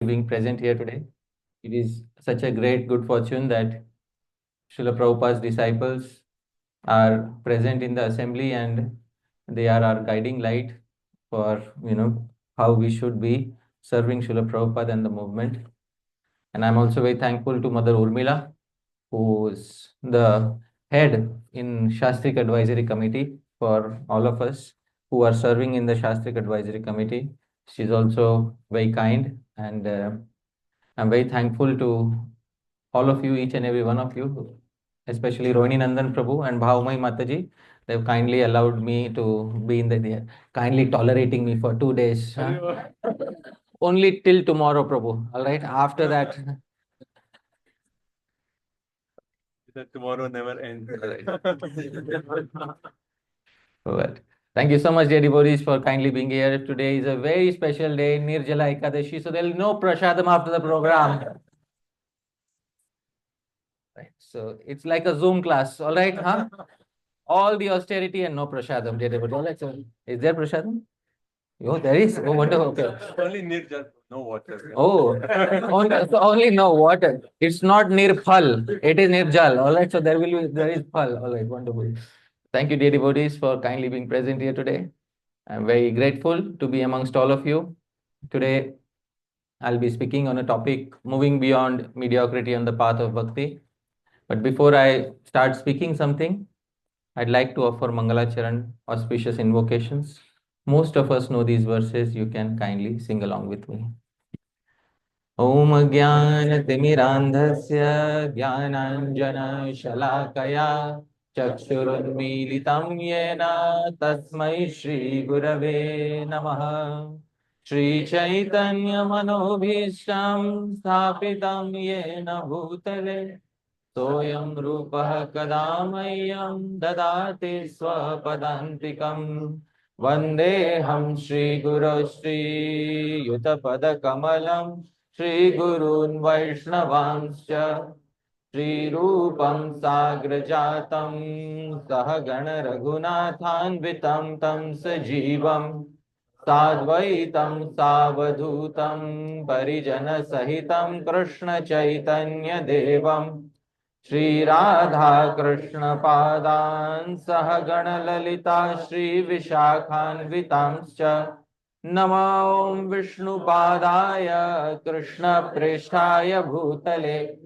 being present here today. It is such a great good fortune that Srila Prabhupada's disciples are present in the assembly, and they are our guiding light for how we should be serving Srila Prabhupada and the movement. And I'm also very thankful to Mother Urmila, who's the head in Shastrik Advisory Committee for all of us who are serving in the Shastrik Advisory Committee. She's also very kind, and I'm very thankful to all of you, each and every one of you, especially Rohini Nandan Prabhu and Bhavamai Mataji. They've kindly allowed me to be in the, kindly tolerating me for 2 days. Huh? Only till tomorrow, Prabhu. All right. After that, that tomorrow never ends. But thank you so much, dear devotees, for kindly being here. Today is a very special day, Nirjala Ekadashi, so there will be no prasadam after the program. Right. So it's like a Zoom class, all right, huh? All the austerity and no prasadam, dear devotees. All right, so is there prasadam? Oh, there is. Oh, wonderful. Okay. Only nirjal, no water. Oh, only no water. It's not nirphal. It is nirjal. All right. So there is phal. All right. Wonderful. Thank you, dear devotees, for kindly being present here today. I'm very grateful to be amongst all of you. Today, I'll be speaking on a topic moving beyond mediocrity on the path of bhakti. But before I start speaking something, I'd like to offer Mangalacharan auspicious invocations. Most of us know these verses. You can kindly sing along with me. Om Jnanatimirandhasya Jnananjana Chakshurunmilitam Yena Tasmai Shri Gurave Namaha. Shri Chaitanya Manobhishtam Sthapitam Yena Bhutale Soyam Rupah Kadamayyam Dadati Swapadantikam Vandeham Shri Guru Shri Yutapada Kamalam Shri Gurun Vaishnavanscha Shri Rupam Sagrajatam Sahagana Raghunathanvitam Tam Sajivam Sadvaitam Savadhutam Parijana Sahitam Krishna Chaitanya Devam Shri Radha Krishna Padan Sahagana Lalita Shri Vishakhanvitamscha Namo Om Vishnu Padaya Krishna Prishthaya Bhutale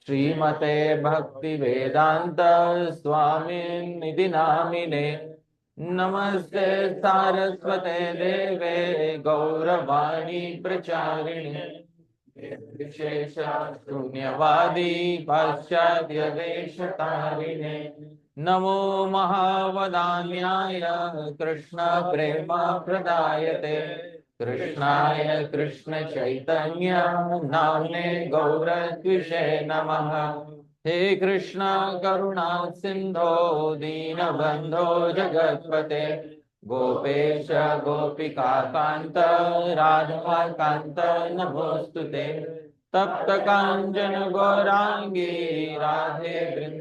Srimate Bhakti Vedanta Swamin Nidhi Namine Namaste Saraswate Deve Gauravani Pracharine Vishesha Shunyavadi Paschadya Veshatarine Namo Mahavadanyaya Krishna Prema Pradayate Krishnaya Krishna Chaitanya Namne Gauratvishe Namaha He Krishna Karuna Sindho Dina Bandho Jagatpate Gopesha Gopika Kanta Radha Kanta Namostute Tapta Kanjana Gaurangi Radhe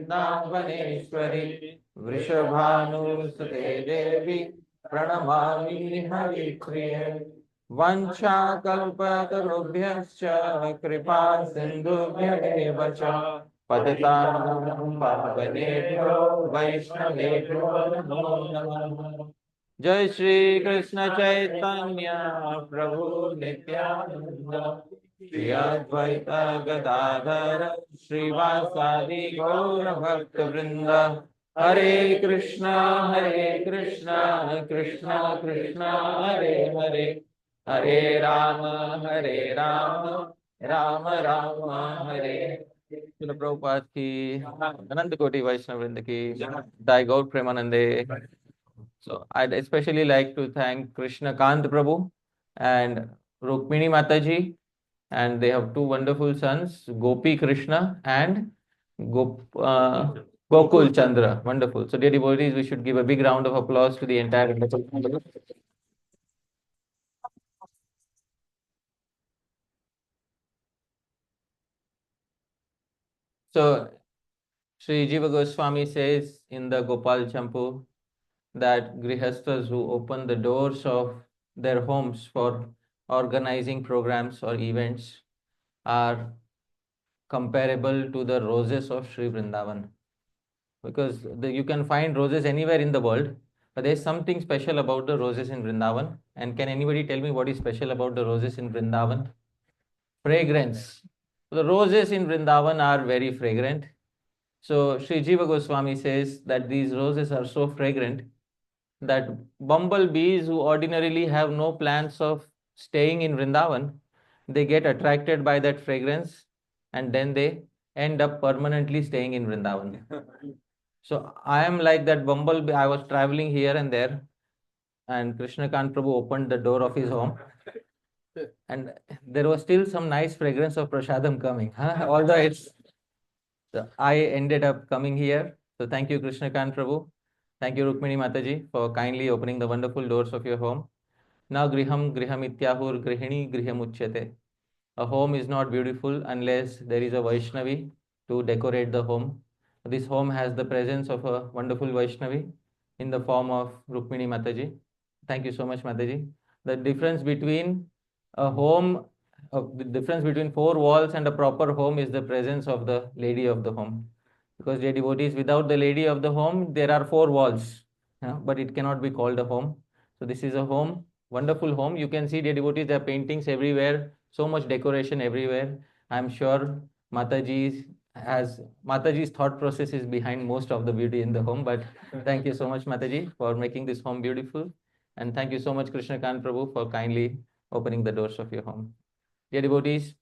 Vrindavaneshwari Vrishabhanu Sute Devi Pranamami Hari Priya Vancha Kalpatarubhyascha Kripa Sindhubhya Eva Cha Patitanam Pavanebhyo Vaishnavebhyo Namo Namah Jai Shri Krishna Chaitanya Prabhu Nityananda Shri Advaita Gadadhara Srivasadi Gaura Bhakta Vrinda Hare Krishna Krishna Krishna Hare Hare Hare Rama Rama Rama Hare Srila Prabhupada ki Ananta Koti Vaishnava Vrinda ki Jai Gaur Premanande. So I'd especially like to thank Krishna Kant Prabhu and Rukmini Mataji, and they have two wonderful sons, Gopi Krishna and Gokul Chandra. Wonderful. So dear devotees, we should give a big round of applause to the entire. So Sri Jiva Goswami says in the Gopal Champu that grihasthas who open the doors of their homes for organizing programs or events are comparable to the roses of Sri Vrindavan. Because you can find roses anywhere in the world, but there's something special about the roses in Vrindavan. And can anybody tell me what is special about the roses in Vrindavan? Fragrance. The roses in Vrindavan are very fragrant. So Sri Jiva Goswami says that these roses are so fragrant that bumblebees who ordinarily have no plans of staying in Vrindavan, they get attracted by that fragrance and then they end up permanently staying in Vrindavan. So I am like that bumblebee. I was traveling here and there, and Krishna Kant Prabhu opened the door of his home, and there was still some nice fragrance of prasadam coming. Although so I ended up coming here. So thank you, Krishna Kant Prabhu. Thank you, Rukmini Mataji, for kindly opening the wonderful doors of your home. Now griham ityahur grihini griham uchyate. A home is not beautiful unless there is a Vaishnavi to decorate the home. This home has the presence of a wonderful Vaishnavi in the form of Rukmini Mataji. Thank you so much, Mataji. The difference between a home, the difference between four walls and a proper home is the presence of the lady of the home. Because dear devotees, without the lady of the home, there are four walls, but it cannot be called a home. So this is a home, wonderful home. You can see, dear devotees, there are paintings everywhere, so much decoration everywhere. I'm sure Mataji's thought process is behind most of the beauty in the home. But thank you so much, Mataji, for making this home beautiful. And thank you so much, Krishna Kant Prabhu, for kindly opening the doors of your home. Dear devotees,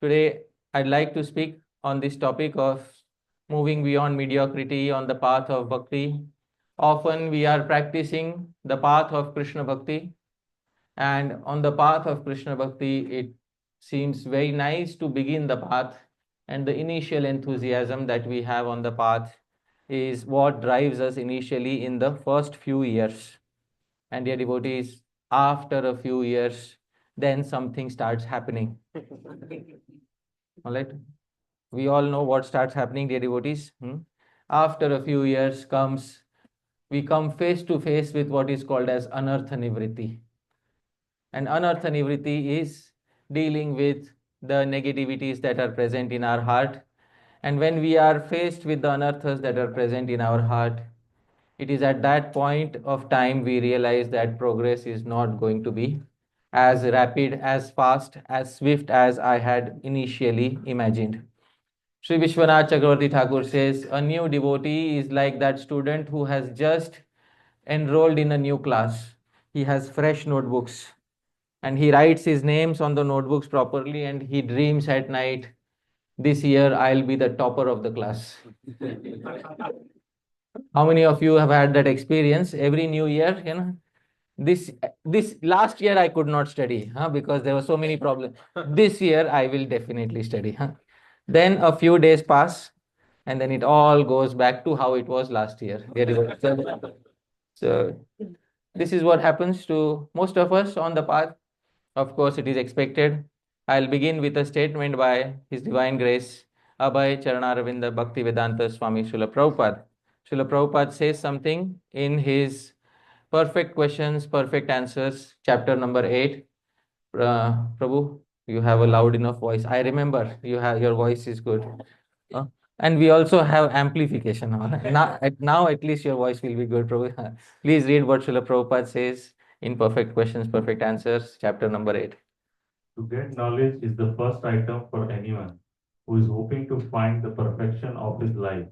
today I'd like to speak on this topic of moving beyond mediocrity on the path of bhakti. Often we are practicing the path of Krishna bhakti, and on the path of Krishna bhakti, it seems very nice to begin the path, and the initial enthusiasm that we have on the path is what drives us initially in the first few years. And dear devotees, after a few years, then something starts happening. All right. We all know what starts happening, dear devotees. After a few years we come face to face with what is called as anartha nivritti. And anartha nivritti is dealing with the negativities that are present in our heart. And when we are faced with the anarthas that are present in our heart, it is at that point of time we realize that progress is not going to be as rapid, as fast, as swift as I had initially imagined. Sri Vishwanath Chakravarti Thakur says, a new devotee is like that student who has just enrolled in a new class. He has fresh notebooks and he writes his names on the notebooks properly and he dreams at night, this year I'll be the topper of the class. How many of you have had that experience? Every new year, this last year I could not study because there were so many problems. This year I will definitely study. Then a few days pass and then it all goes back to how it was last year. So this is what happens to most of us on the path. Of course, it is expected. I'll begin with a statement by His Divine Grace, Abhay Charanaravindra Bhaktivedanta Swami Srila Prabhupada. Srila Prabhupada says something in his Perfect Questions, Perfect Answers, chapter number 8. Prabhu, you have a loud enough voice. I remember your voice is good. And we also have amplification. Now at least your voice will be good, Prabhu. Please read what Srila Prabhupada says in Perfect Questions, Perfect Answers, chapter number 8. To get knowledge is the first item for anyone who is hoping to find the perfection of his life.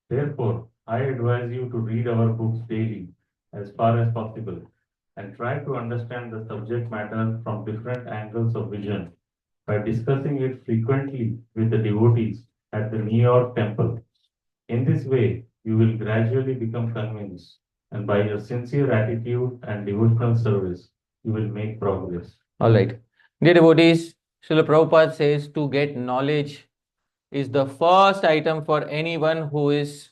Therefore, I advise you to read our books daily as far as possible and try to understand the subject matter from different angles of vision by discussing it frequently with the devotees at the New York temple. In this way, you will gradually become convinced, and by your sincere attitude and devotional service, you will make progress. All right. Dear devotees, Srila Prabhupada says to get knowledge is the first item for anyone who is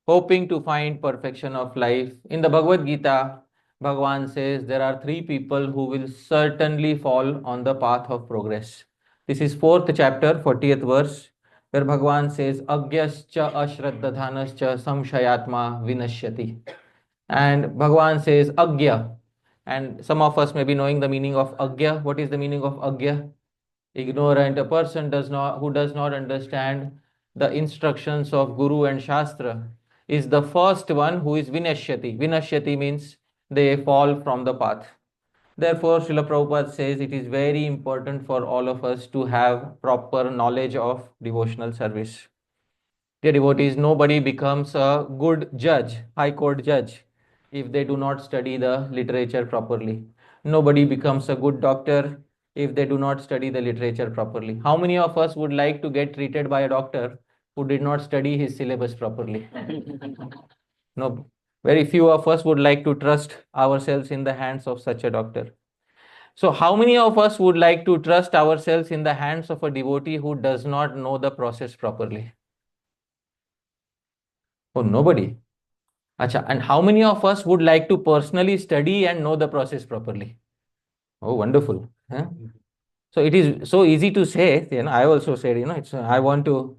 hoping to find perfection of life. In the Bhagavad Gita, Bhagavan says there are three people who will certainly fall on the path of progress. This is 4th chapter, 40th verse, where Bhagavan says, Agyascha ashraddadhanascha samshayatma vinashyati. And Bhagavan says, Agya. And some of us may be knowing the meaning of Agya. What is the meaning of Agya? Ignorant, a person who does not understand the instructions of Guru and Shastra, is the first one who is vinashyati. Vinashyati means they fall from the path. Therefore, Srila Prabhupada says it is very important for all of us to have proper knowledge of devotional service. Dear devotees, nobody becomes a good judge, high court judge, if they do not study the literature properly. Nobody becomes a good doctor if they do not study the literature properly. How many of us would like to get treated by a doctor who did not study his syllabus properly? No, very few of us would like to trust ourselves in the hands of such a doctor. So, how many of us would like to trust ourselves in the hands of a devotee who does not know the process properly? Oh, nobody. Acha, and how many of us would like to personally study and know the process properly? Oh, wonderful. Huh? So it is so easy to say, I also said, it's I want to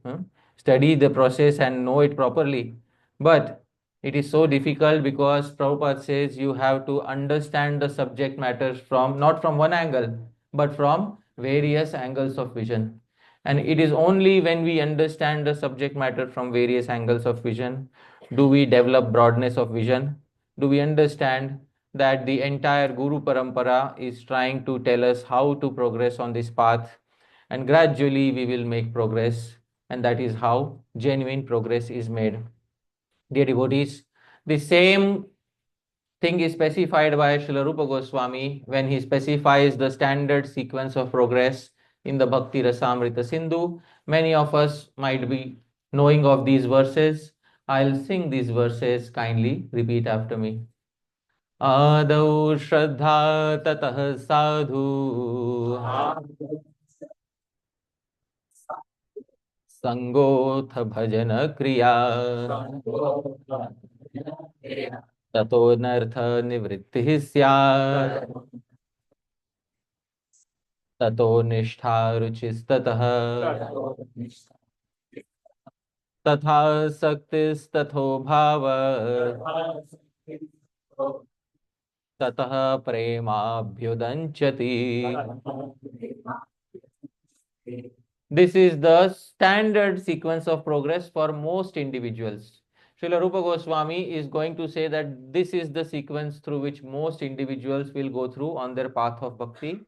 study the process and know it properly. But it is so difficult because Prabhupada says you have to understand the subject matters from not from one angle, but from various angles of vision. And it is only when we understand the subject matter from various angles of vision do we develop broadness of vision, do we understand that the entire Guru Parampara is trying to tell us how to progress on this path, and gradually we will make progress, and that is how genuine progress is made. Dear devotees, the same thing is specified by Srila Rupa Goswami when he specifies the standard sequence of progress in the Bhakti Rasamrita Sindhu. Many of us might be knowing of these verses. I'll sing these verses, kindly repeat after me. आदौ श्रद्धा ततः साधु संगोऽथ भजन क्रिया ततो north निवृत्तिः स्यात् ततो निष्ठा रुचिस्ततः तथा सक्तिस्तथो भाव ततः प्रेमाभ्युदञ्चति. This is the standard sequence of progress for most individuals. Srila Rupa Goswami is going to say that this is the sequence through which most individuals will go through on their path of bhakti.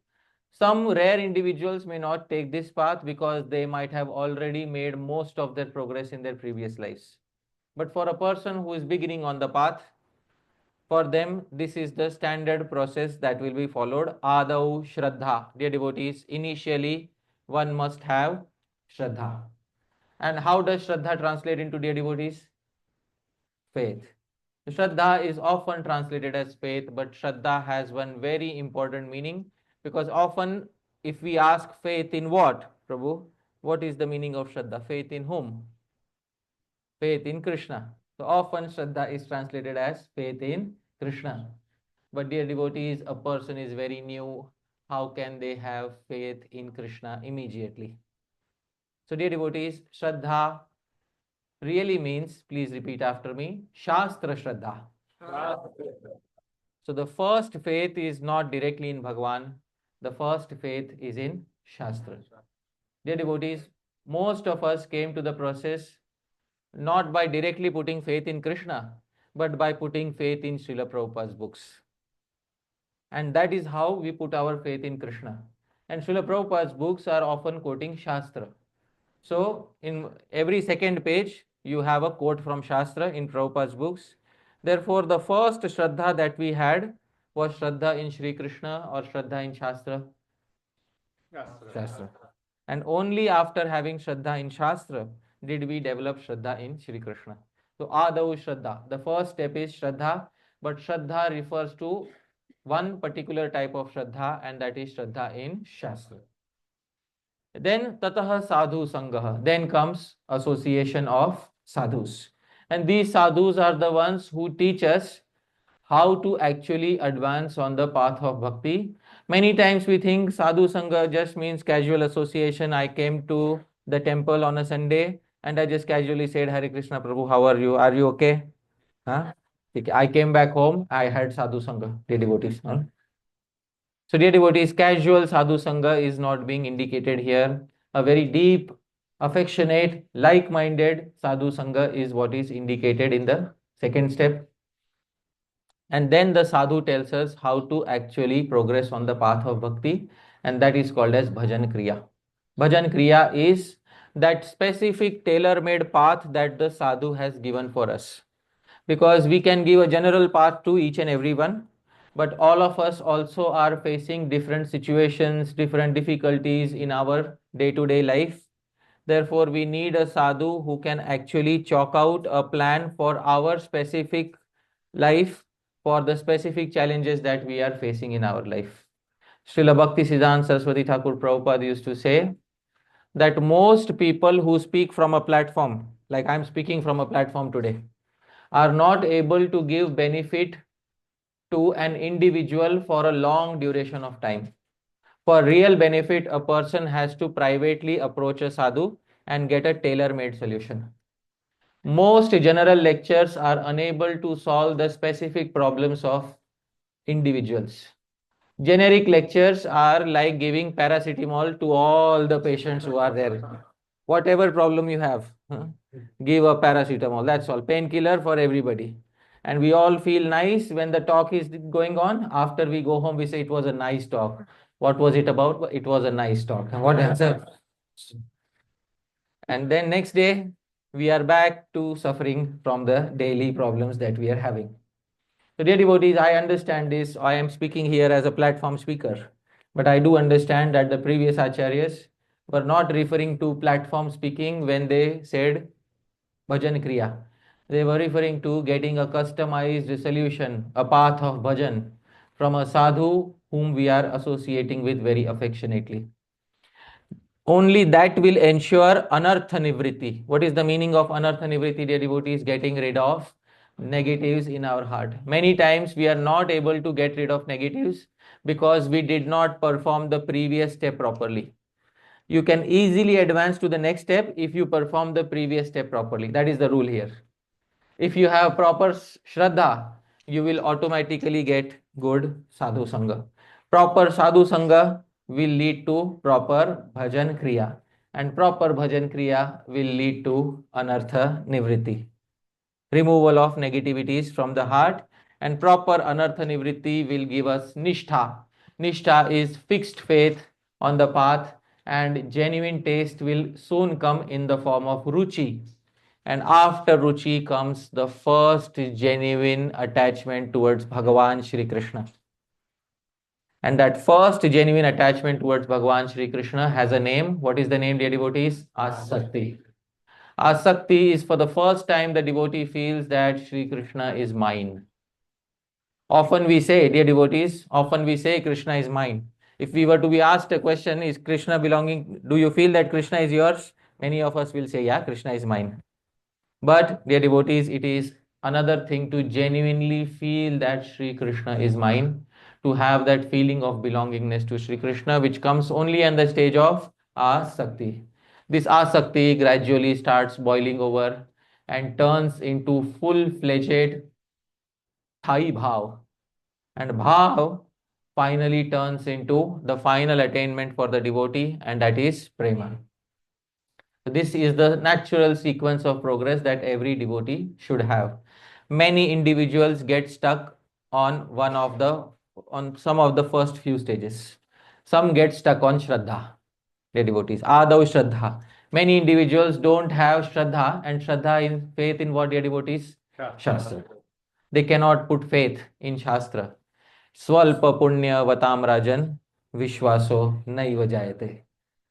Some rare individuals may not take this path because they might have already made most of their progress in their previous lives. But for a person who is beginning on the path, for them, this is the standard process that will be followed. Adau Shraddha. Dear devotees, initially one must have Shraddha. And how does Shraddha translate into, dear devotees? Faith. Shraddha is often translated as faith, but Shraddha has one very important meaning, because often if we ask faith in what, Prabhu, what is the meaning of Shraddha? Faith in whom? Faith in Krishna. So often Shraddha is translated as faith in Krishna. But dear devotees, a person is very new. How can they have faith in Krishna immediately? So dear devotees, Shraddha really means, please repeat after me, Shastra Shraddha. So the first faith is not directly in Bhagwan. The first faith is in Shastra. Dear devotees, most of us came to the process not by directly putting faith in Krishna, but by putting faith in Srila Prabhupada's books. And that is how we put our faith in Krishna. And Srila Prabhupada's books are often quoting Shastra. So in every second page, you have a quote from Shastra in Prabhupada's books. Therefore, the first Shraddha that we had was Shraddha in Shri Krishna or Shraddha in Shastra? Shastra. And only after having Shraddha in Shastra did we develop Shraddha in Shri Krishna. So Adau Shraddha. The first step is Shraddha, but Shraddha refers to one particular type of Shraddha, and that is Shraddha in Shastra. Then Tataha Sadhu Sangaha. Then comes association of sadhus. And these sadhus are the ones who teach us how to actually advance on the path of bhakti. Many times we think sadhu sangha just means casual association. I came to the temple on a Sunday and I just casually said, Hare Krishna Prabhu, how are you? Are you okay? Huh? I came back home, I had sadhu sangha, dear devotees. Huh? So dear devotees, casual sadhu sangha is not being indicated here. A very deep, affectionate, like-minded sadhu sangha is what is indicated in the second step. And then the sadhu tells us how to actually progress on the path of bhakti, and that is called as bhajan kriya. Bhajan kriya is that specific tailor-made path that the sadhu has given for us. Because we can give a general path to each and everyone, but all of us also are facing different situations, different difficulties in our day-to-day life. Therefore, we need a sadhu who can actually chalk out a plan for our specific life, for the specific challenges that we are facing in our life. Srila Bhakti Siddhanta Saraswati Thakur Prabhupada used to say that most people who speak from a platform, like I'm speaking from a platform today, are not able to give benefit to an individual for a long duration of time. For real benefit, a person has to privately approach a sadhu and get a tailor-made solution. Most general lectures are unable to solve the specific problems of individuals. Generic lectures are like giving paracetamol to all the patients who are there. Whatever problem you have, give a paracetamol. That's all. Painkiller for everybody. And we all feel nice when the talk is going on. After we go home, we say it was a nice talk. What was it about? It was a nice talk. And what else? And then next day, we are back to suffering from the daily problems that we are having. So, dear devotees, I understand this. I am speaking here as a platform speaker, but I do understand that the previous acharyas were not referring to platform speaking when they said bhajan kriya. They were referring to getting a customized solution, a path of bhajan from a sadhu whom we are associating with very affectionately. Only that will ensure anartha nivriti. What is the meaning of anartha nivriti, dear devotees? Getting rid of negatives in our heart. Many times we are not able to get rid of negatives because we did not perform the previous step properly. You can easily advance to the next step if you perform the previous step properly. That is the rule here. If you have proper shraddha, you will automatically get good sadhu sangha. Proper sadhu sangha will lead to proper bhajan kriya, and proper bhajan kriya will lead to anartha nivriti, removal of negativities from the heart, and proper anartha nivriti will give us nishtha. Nishtha is fixed faith on the path, and genuine taste will soon come in the form of ruchi. And after ruchi comes the first genuine attachment towards Bhagavan Shri Krishna. And that first genuine attachment towards Bhagavan Shri Krishna has a name. What is the name, dear devotees? Asakti. Asakti is for the first time the devotee feels that Shri Krishna is mine. Often we say, dear devotees, often we say Krishna is mine. If we were to be asked a question, is Krishna belonging, do you feel that Krishna is yours? Many of us will say, yeah, Krishna is mine. But dear devotees, it is another thing to genuinely feel that Shri Krishna is mine, to have that feeling of belongingness to Shri Krishna, which comes only on the stage of Asakti. This Asakti gradually starts boiling over and turns into full-fledged Thai Bhav. And Bhav finally turns into the final attainment for the devotee, and that is Prema. This is the natural sequence of progress that every devotee should have. Many individuals get stuck on on some of the first few stages. Some get stuck on Shraddha, the devotees. Adau Shraddha. Many individuals don't have Shraddha, and Shraddha is faith in what, dear devotees? Shastra. They cannot put faith in Shastra. Swalpa punya vatam rajan vishwaso naiva jayate.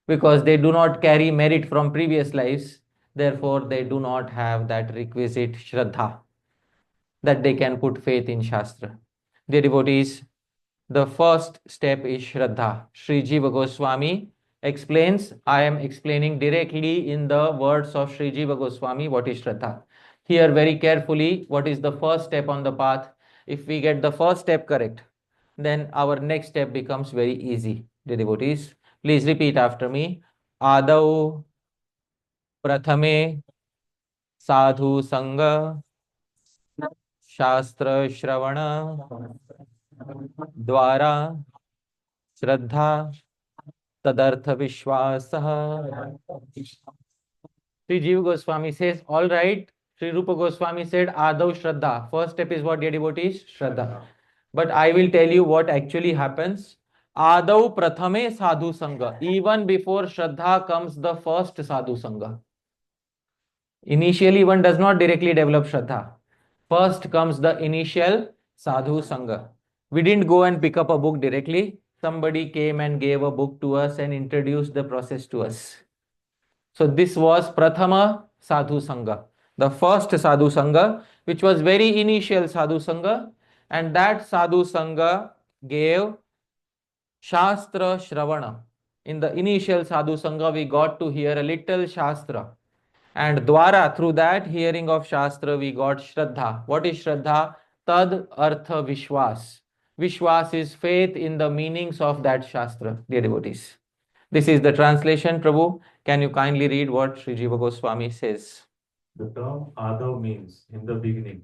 Because they do not carry merit from previous lives, therefore they do not have that requisite Shraddha, that they can put faith in Shastra. Dear devotees, the first step is Shraddha. Sri Jiva Goswami explains, I am explaining directly in the words of Sri Jiva Goswami what is Shraddha. Hear very carefully what is the first step on the path. If we get the first step correct, then our next step becomes very easy. Dear devotees, please repeat after me. Adau prathame sadhu sangha shastra shravana द्वारा Shraddha tadartha vishwasah. Sri Jiva Goswami says, all right. Sri Rupa Goswami said, Adav Shraddha. First step is what, dear devotees? Shraddha. But I will tell you what actually happens. Adav Prathame Sadhu Sangha. Even before Shraddha comes the first Sadhu Sangha. Initially, one does not directly develop Shraddha. First comes the initial Sadhu Sangha. We didn't go and pick up a book directly. Somebody came and gave a book to us and introduced the process to us. So this was Prathama Sadhu Sangha, the first Sadhu Sangha, which was very initial Sadhu Sangha, and that Sadhu Sangha gave Shastra Shravana. In the initial Sadhu Sangha, we got to hear a little Shastra. And Dwara, through that hearing of Shastra, we got Shraddha. What is Shraddha? Tad Artha Vishwas. Vishwas is faith in the meanings of that Shastra, dear devotees. This is the translation, Prabhu. Can you kindly read what Sri Jiva Goswami says? The term Adav means in the beginning.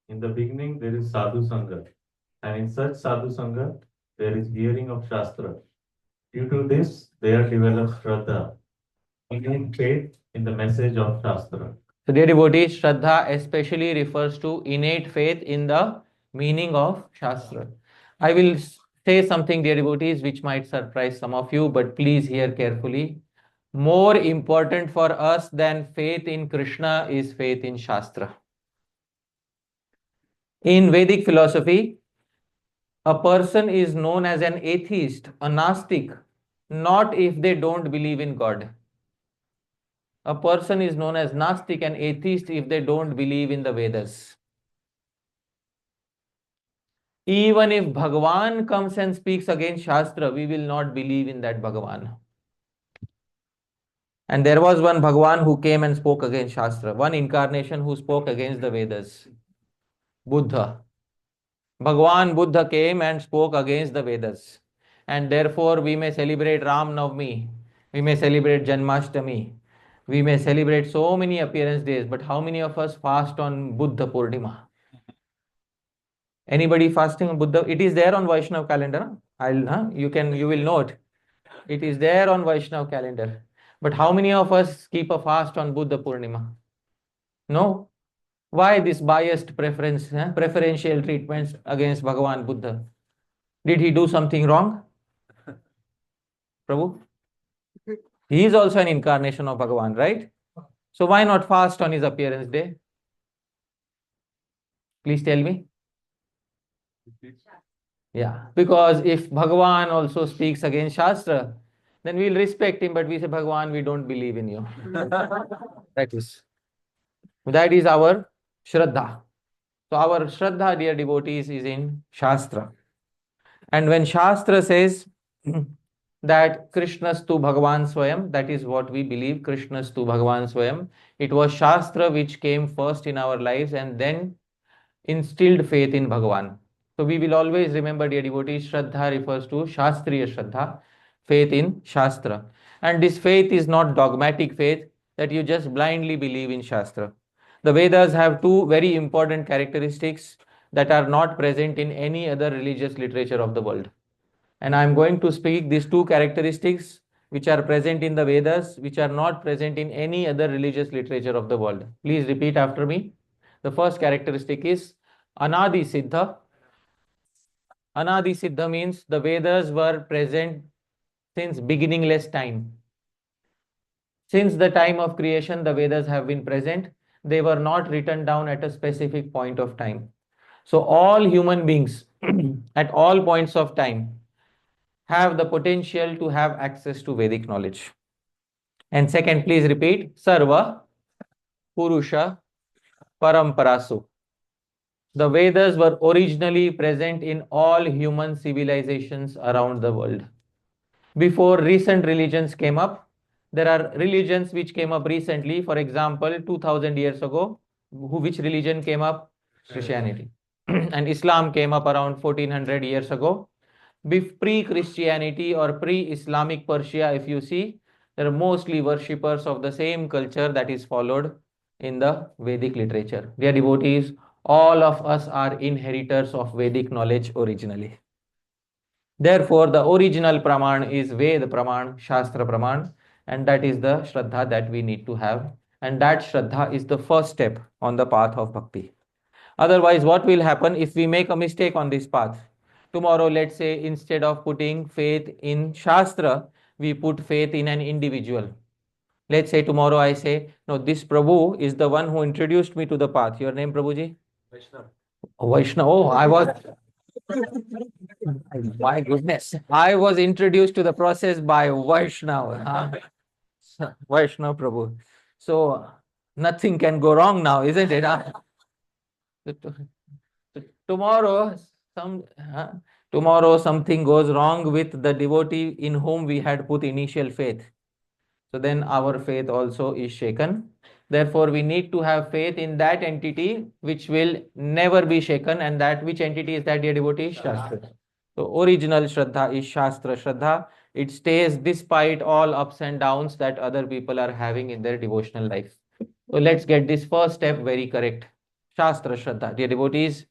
In the beginning, there is Sadhu Sangha. And in such Sadhu Sangha, there is hearing of Shastra. Due to this, there develops Shraddha, meaning faith in the message of Shastra. So, dear devotees, Shraddha especially refers to innate faith in the meaning of Shastra. I will say something, dear devotees, which might surprise some of you, but please hear carefully. More important for us than faith in Krishna is faith in Shastra. In Vedic philosophy, a person is known as an atheist, a Nastic, not if they don't believe in God. A person is known as Nastic and atheist if they don't believe in the Vedas. Even if Bhagavan comes and speaks against Shastra, we will not believe in that Bhagavan. And there was one Bhagavan who came and spoke against Shastra, one incarnation who spoke against the Vedas, Buddha. Bhagavan Buddha came and spoke against the Vedas. And therefore we may celebrate Ram Navami, we may celebrate Janmashtami, we may celebrate so many appearance days, but how many of us fast on Buddha Purnima? Anybody fasting on Buddha? It is there on Vaishnav calendar. You will note. It is there on Vaishnav calendar. But how many of us keep a fast on Buddha Purnima? No. Why this biased preferential treatments against Bhagavan Buddha? Did he do something wrong? Prabhu? He is also an incarnation of Bhagavan, right? So why not fast on his appearance day? Please tell me. Yeah, because if Bhagavan also speaks against Shastra, then we'll respect him, but we say, Bhagavan, we don't believe in you. That is our Shraddha. So our Shraddha, dear devotees, is in Shastra. And when Shastra says that Krishnastu Bhagavan Swayam, that is what we believe, Krishnastu Bhagavan Swayam. It was Shastra which came first in our lives and then instilled faith in Bhagavan. So we will always remember, dear devotees, Shraddha refers to Shastriya Shraddha, faith in Shastra. And this faith is not dogmatic faith that you just blindly believe in Shastra. The Vedas have two very important characteristics that are not present in any other religious literature of the world. And I am going to speak these two characteristics which are present in the Vedas, which are not present in any other religious literature of the world. Please repeat after me. The first characteristic is Anadi Siddha. Anadi Siddha means the Vedas were present since beginningless time. Since the time of creation, the Vedas have been present. They were not written down at a specific point of time. So all human beings at all points of time have the potential to have access to Vedic knowledge. And second, please repeat, Sarva Purusha Paramparasu. The Vedas were originally present in all human civilizations around the world. Before recent religions came up, there are religions which came up recently. For example, 2000 years ago, which religion came up? Christianity. And Islam came up around 1400 years ago. Pre-Christianity or pre-Islamic Persia, if you see, there are mostly worshippers of the same culture that is followed in the Vedic literature. Dear devotees, all of us are inheritors of Vedic knowledge originally. Therefore, the original Praman is Ved Praman, Shastra Praman, and that is the Shraddha that we need to have. And that Shraddha is the first step on the path of Bhakti. Otherwise, what will happen if we make a mistake on this path? Tomorrow, let's say, instead of putting faith in Shastra, we put faith in an individual. Let's say tomorrow I say, no, this Prabhu is the one who introduced me to the path. Your name, Prabhuji? Vaishnav. Vaishnav. Oh, I was, my goodness. I was introduced to the process by Vaishnav. Vaishnav Prabhu. So nothing can go wrong now, isn't it? Tomorrow, some tomorrow something goes wrong with the devotee in whom we had put initial faith. So then our faith also is shaken. Therefore, we need to have faith in that entity which will never be shaken, and that which entity is that, dear devotee? Shastra. So original Shraddha is Shastra Shraddha. It stays despite all ups and downs that other people are having in their devotional life. So let's get this first step very correct. Shastra Shraddha. Dear devotees,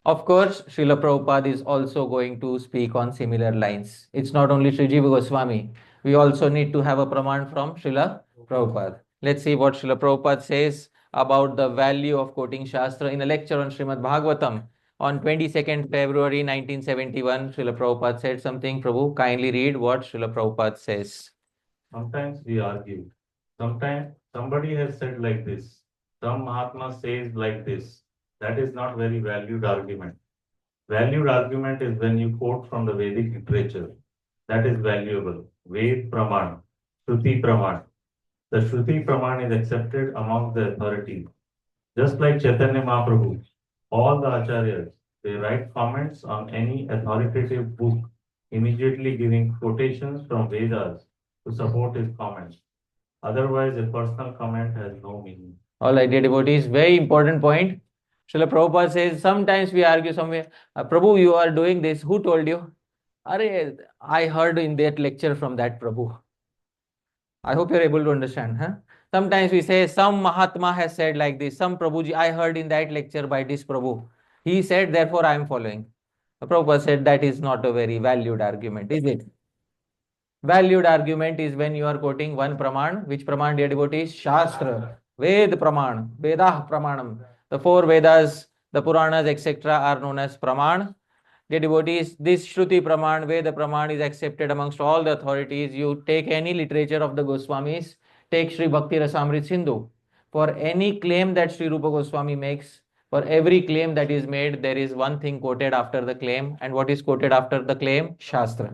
of course, Srila Prabhupada is also going to speak on similar lines. It's not only Sri Jiva Goswami. We also need to have a praman from Srila Prabhupada. Let's see what Srila Prabhupada says about the value of quoting Shastra in a lecture on Srimad Bhagavatam. On 22nd February 1971, Srila Prabhupada said something. Prabhu, kindly read what Srila Prabhupada says. Sometimes we argue. Sometimes somebody has said like this. Some Mahatma says like this. That is not very valued argument. Valued argument is when you quote from the Vedic literature. That is valuable. Ved Praman, Shruti Praman. The Shruti Praman is accepted among the authorities. Just like Chaitanya Mahaprabhu, all the acharyas, they write comments on any authoritative book, immediately giving quotations from Vedas to support his comments. Otherwise, a personal comment has no meaning. All right, dear devotees, very important point. Srila Prabhupada says, sometimes we argue somewhere, Prabhu, you are doing this. Who told you? I heard in that lecture from that Prabhu. I hope you're able to understand. Huh? Sometimes we say, some Mahatma has said like this. Some Prabhuji, I heard in that lecture by this Prabhu. He said, therefore I am following. Prabhupada said, that is not a very valued argument, is it? Valued argument is when you are quoting one praman. Which praman, dear devotees? Shastra. Ved praman. Vedah pramanam. The four Vedas, the Puranas, etc. are known as praman. Dear devotees, this Shruti praman, Veda praman is accepted amongst all the authorities. You take any literature of the Goswamis, take Sri Bhakti Rasamrit Sindhu. For any claim that Sri Rupa Goswami makes, for every claim that is made, there is one thing quoted after the claim. And what is quoted after the claim? Shastra.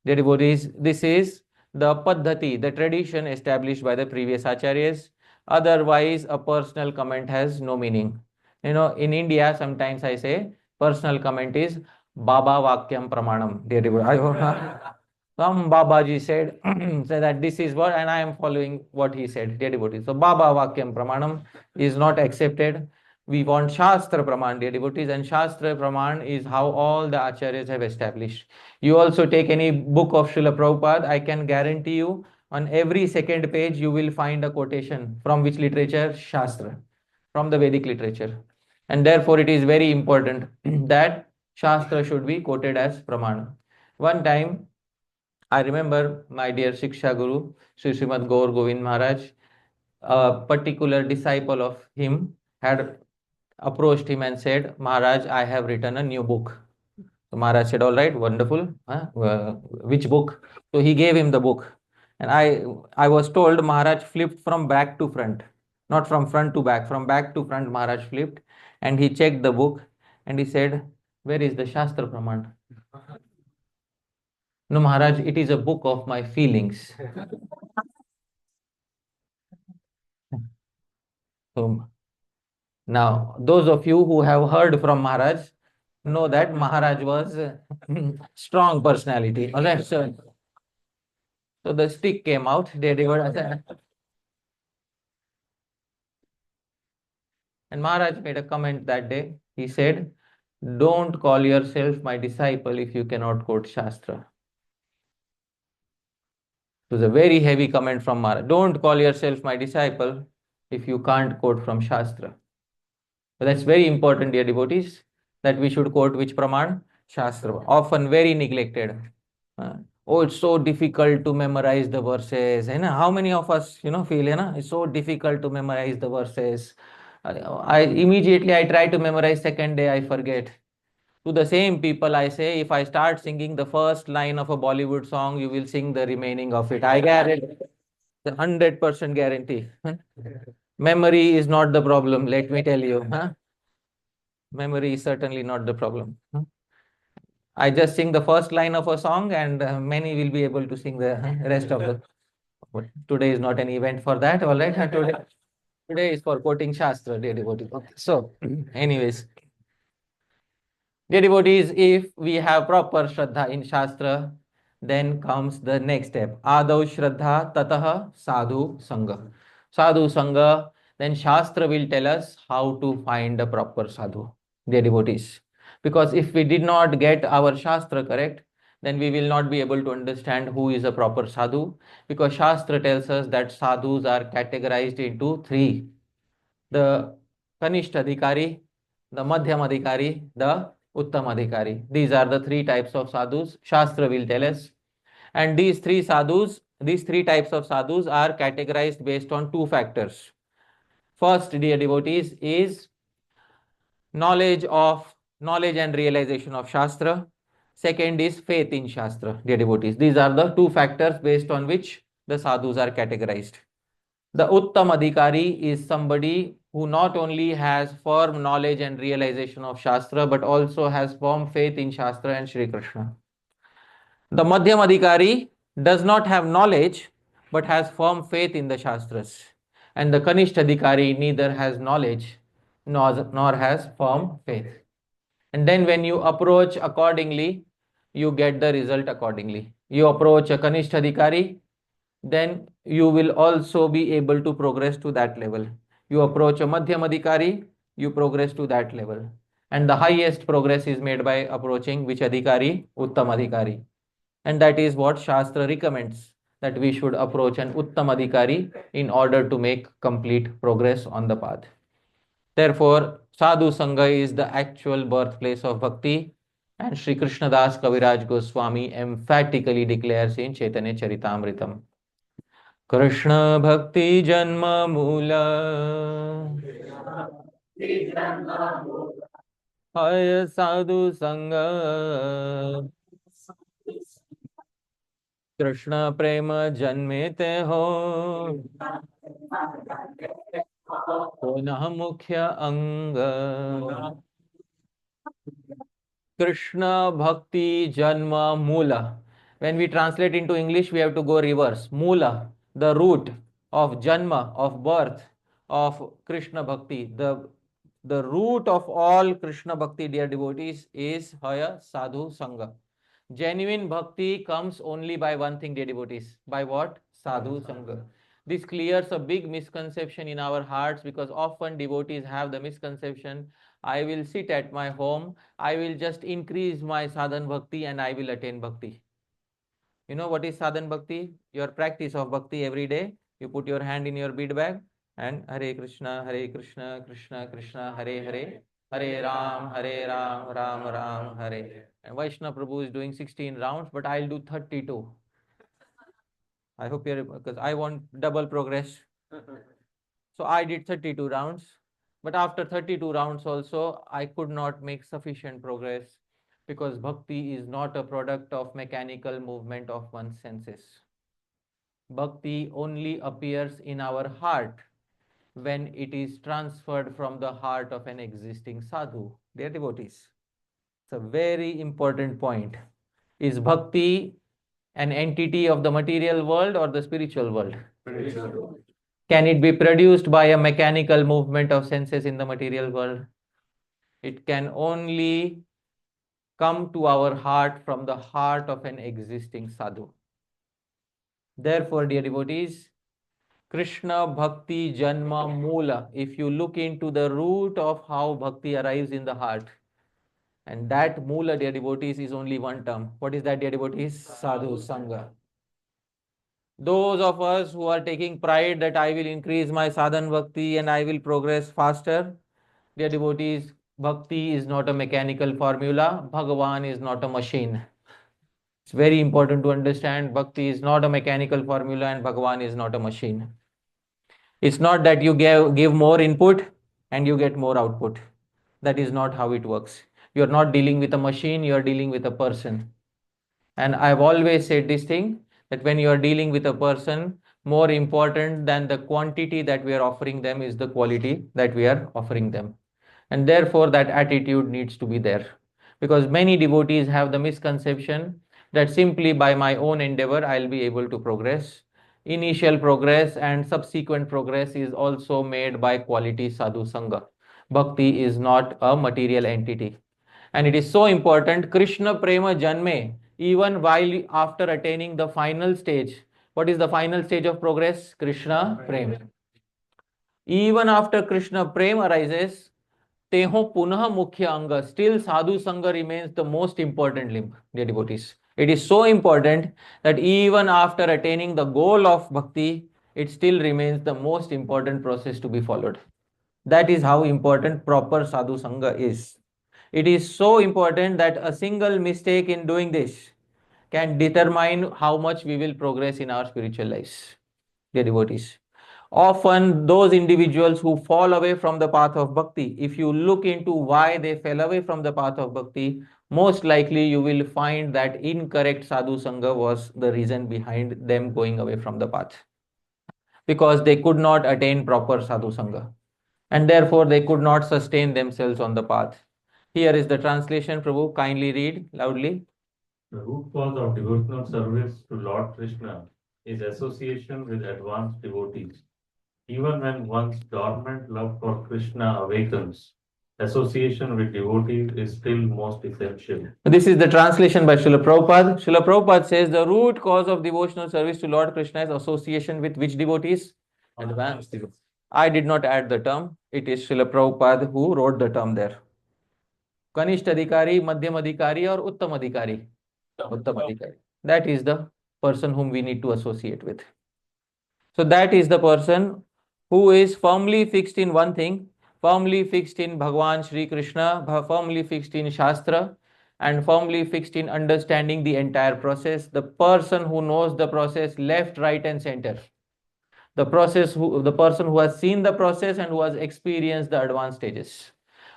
Dear devotees, this is the paddhati, the tradition established by the previous acharyas. Otherwise, a personal comment has no meaning. You know, in India, sometimes I say personal comment is Baba Vakyam Pramanam. Dear devotees, some Babaji said, said that this is what, and I am following what he said. Dear devotees, so Baba Vakyam Pramanam is not accepted. We want Shastra Praman, dear devotees, and Shastra Praman is how all the acharyas have established. You also take any book of Srila Prabhupada, I can guarantee you on every second page you will find a quotation from which literature? Shastra, from the Vedic literature. And therefore it is very important that Shastra should be quoted as Pramana. One time, I remember my dear Shiksha Guru, Sri Srimad Gaur Govind Maharaj, a particular disciple of him had approached him and said, Maharaj, I have written a new book. So Maharaj said, all right, wonderful. Which book? So he gave him the book. And I was told Maharaj flipped from back to front, not from front to back. From back to front, Maharaj flipped and he checked the book and he said, where is the Shastra Praman? No, Maharaj, it is a book of my feelings. So now, those of you who have heard from Maharaj know that Maharaj was a strong personality. All right, so the stick came out. And Maharaj made a comment that day. He said, don't call yourself my disciple if you cannot quote Shastra. It was a very heavy comment from Maharaj. Don't call yourself my disciple if you can't quote from Shastra. So that's very important, dear devotees, that we should quote which Praman? Shastra, often very neglected. Oh, it's so difficult to memorize the verses. How many of us, feel, it's so difficult to memorize the verses. I immediately I try to memorize, second day I forget. To the same people I say, if I start singing the first line of a Bollywood song, you will sing the remaining of it. I guarantee, the 100% guarantee. Memory is not the problem, let me tell you. Memory is certainly not the problem. I just sing the first line of a song, and many will be able to sing the rest of the. But today is not an event for that, all right? Today is for quoting Shastra, dear devotees. Okay. So, anyways, dear devotees, if we have proper Shraddha in Shastra, then comes the next step. Adau Shraddha Tatah Sadhu Sangha. Sadhu Sangha, then Shastra will tell us how to find a proper sadhu, dear devotees. Because if we did not get our Shastra correct, then we will not be able to understand who is a proper sadhu. Because Shastra tells us that sadhus are categorized into three: the Kanishta Adhikari, the Madhyam Adhikari, the Uttam Adhikari. These are the three types of sadhus. Shastra will tell us. And these three types of sadhus are categorized based on two factors. First, dear devotees, is knowledge and realization of Shastra. Second is faith in Shastra, dear devotees. These are the two factors based on which the sadhus are categorized. The Uttam Adhikari is somebody who not only has firm knowledge and realization of Shastra, but also has firm faith in Shastra and Shri Krishna. The Madhyam Adhikari does not have knowledge, but has firm faith in the Shastras. And the Kanishta Adhikari neither has knowledge nor has firm faith. And then when you approach accordingly, you get the result accordingly. You approach a Kanishta Adhikari, then you will also be able to progress to that level. You approach a Madhyam Adhikari, you progress to that level. And the highest progress is made by approaching which Adhikari? Uttam Adhikari. And that is what Shastra recommends, that we should approach an Uttam Adhikari in order to make complete progress on the path. Therefore, Sadhu Sangha is the actual birthplace of bhakti, and Sri Krishna Das Kaviraj Goswami emphatically declares in Chaitanya Charitamritam, Krishna Bhakti Janma Mula Haya Sadhu Sangha Krishna Prema Janmete Ho Punah Mukhya Anga Krishna Bhakti Janma Mula. When we translate into English, we have to go reverse. Mula, the root of Janma, of birth of Krishna Bhakti. The root of all Krishna Bhakti, dear devotees, is Haya Sadhu Sangha. Genuine bhakti comes only by one thing, dear devotees. By what? Sadhu Sangha. This clears a big misconception in our hearts, because often devotees have the misconception, I will sit at my home, I will just increase my sadhan bhakti and I will attain bhakti. You know what is sadhan bhakti? Your practice of bhakti every day. You put your hand in your bead bag and Hare Krishna, Krishna Krishna, Hare Hare, Hare Ram, Ram Ram, Hare. And Vaishnava Prabhu is doing 16 rounds, but I'll do 32. I hope you're, because I want double progress. So I did 32 rounds, but after 32 rounds also, I could not make sufficient progress, because bhakti is not a product of mechanical movement of one's senses. Bhakti only appears in our heart when it is transferred from the heart of an existing sadhu. Dear devotees, it's a very important point. Is bhakti an entity of the material world or the spiritual world? Spiritual. Can it be produced by a mechanical movement of senses in the material world? It can only come to our heart from the heart of an existing sadhu. Therefore, dear devotees, Krishna Bhakti Janma Mula, if you look into the root of how bhakti arrives in the heart, and that Mula, dear devotees, is only one term. What is that, dear devotees? Sadhu Sangha. Those of us who are taking pride that I will increase my sadhan bhakti and I will progress faster, dear devotees, Bhakti is not a mechanical formula. Bhagavan is not a machine. It's very important to understand Bhakti is not a mechanical formula and Bhagavan is not a machine. It's not that you give more input and you get more output. That is not how it works. You're not dealing with a machine, you're dealing with a person. And I've always said this thing that when you are dealing with a person, more important than the quantity that we are offering them is the quality that we are offering them. And therefore, that attitude needs to be there. Because many devotees have the misconception that simply by my own endeavor, I'll be able to progress. Initial progress and subsequent progress is also made by quality sadhu sangha. Bhakti is not a material entity. And it is so important, Krishna Prema Janme, even while after attaining the final stage. What is the final stage of progress? Krishna Prema. Even after Krishna Prema arises, Teho Punah Mukhya Anga, still Sadhu Sangha remains the most important limb, dear devotees. It is so important that even after attaining the goal of bhakti, it still remains the most important process to be followed. That is how important proper Sadhu Sangha is. It is so important that a single mistake in doing this can determine how much we will progress in our spiritual lives, dear devotees. Often, those individuals who fall away from the path of bhakti, if you look into why they fell away from the path of bhakti, most likely you will find that incorrect sadhu sangha was the reason behind them going away from the path. Because they could not attain proper sadhu sangha and therefore they could not sustain themselves on the path. Here is the translation, Prabhu. Kindly read loudly. The root cause of devotional service to Lord Krishna is association with advanced devotees. Even when one's dormant love for Krishna awakens, association with devotees is still most essential. This is the translation by Srila Prabhupada. Srila Prabhupada says the root cause of devotional service to Lord Krishna is association with which devotees? Advanced devotees. I did not add the term. It is Srila Prabhupada who wrote the term there. Kanishta Adhikari, Madhyam Adhikari or Uttam Adhikari? Uttam Adhikari. That is the person whom we need to associate with. So that is the person who is firmly fixed in one thing, firmly fixed in Bhagwan Shri Krishna, firmly fixed in Shastra, and firmly fixed in understanding the entire process. The person who knows the process left, right, and center. The person who has seen the process and who has experienced the advanced stages.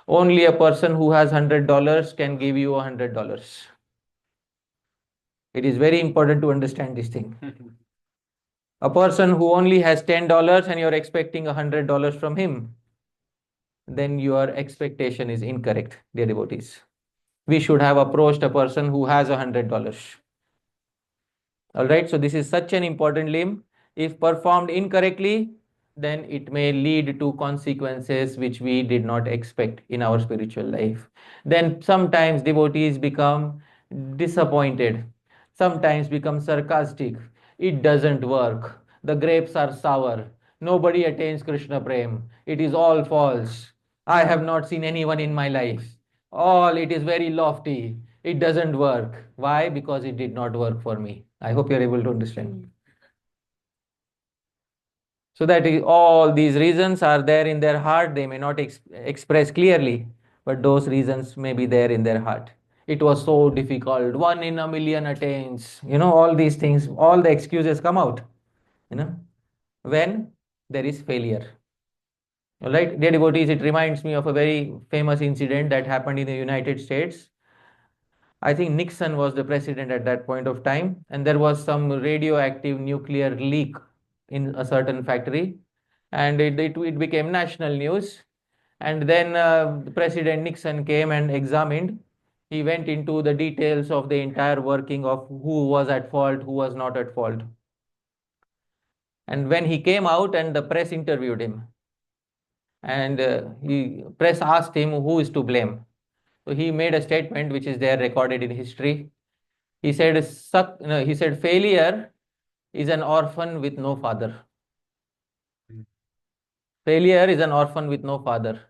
Only a person who has $100 can give you $100. It is very important to understand this thing. A person who only has $10 and you're expecting $100 from him, then your expectation is incorrect, dear devotees. We should have approached a person who has $100. All right, so this is such an important limb. If performed incorrectly, then it may lead to consequences which we did not expect in our spiritual life. Then sometimes devotees become disappointed, sometimes become sarcastic. It doesn't work. The grapes are sour. Nobody attains Krishna Prem. It is all false. I have not seen anyone in my life. All it is very lofty. It doesn't work. Why? Because it did not work for me. I hope you are able to understand. So that is, all these reasons are there in their heart. They may not express clearly, but those reasons may be there in their heart. It was so difficult. 1 in a million attains. All these things, all the excuses come out. When there is failure. All right, dear devotees, it reminds me of a very famous incident that happened in the United States. I think Nixon was the president at that point of time, and there was some radioactive nuclear leak in a certain factory, and it became national news. And then President Nixon came and examined. He went into the details of the entire working of who was at fault, who was not at fault. And when he came out and the press interviewed him, and press asked him who is to blame. So he made a statement which is there recorded in history. He said, failure is an orphan with no father. Failure is an orphan with no father.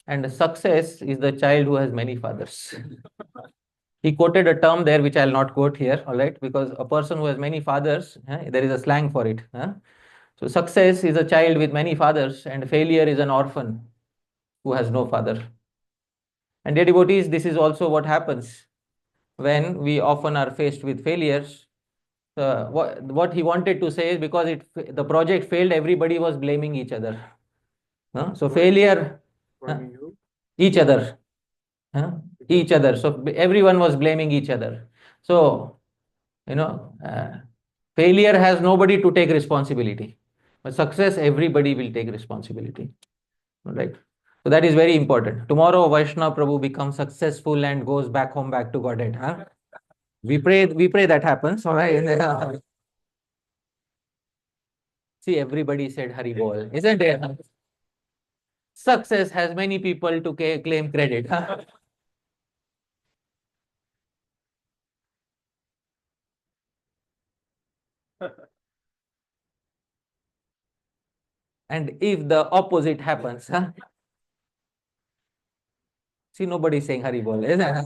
And success is the child who has many fathers. He quoted a term there which I'll not quote here, all right, because a person who has many fathers, there is a slang for it. So success is a child with many fathers and failure is an orphan who has no father. And dear devotees, this is also what happens when we often are faced with failures. What he wanted to say is, because the project failed, everybody was blaming each other. No? So failure, each other, each other. So everyone was blaming each other. So, failure has nobody to take responsibility. But success, everybody will take responsibility. Right? So that is very important. Tomorrow, Vaishnav Prabhu becomes successful and goes back home, back to Godhead. Huh? We pray that happens. All right. See, everybody said Hari Bol, isn't it? Success has many people to claim credit. Huh? And if the opposite happens, huh? See, nobody is saying Hari Bol, isn't it?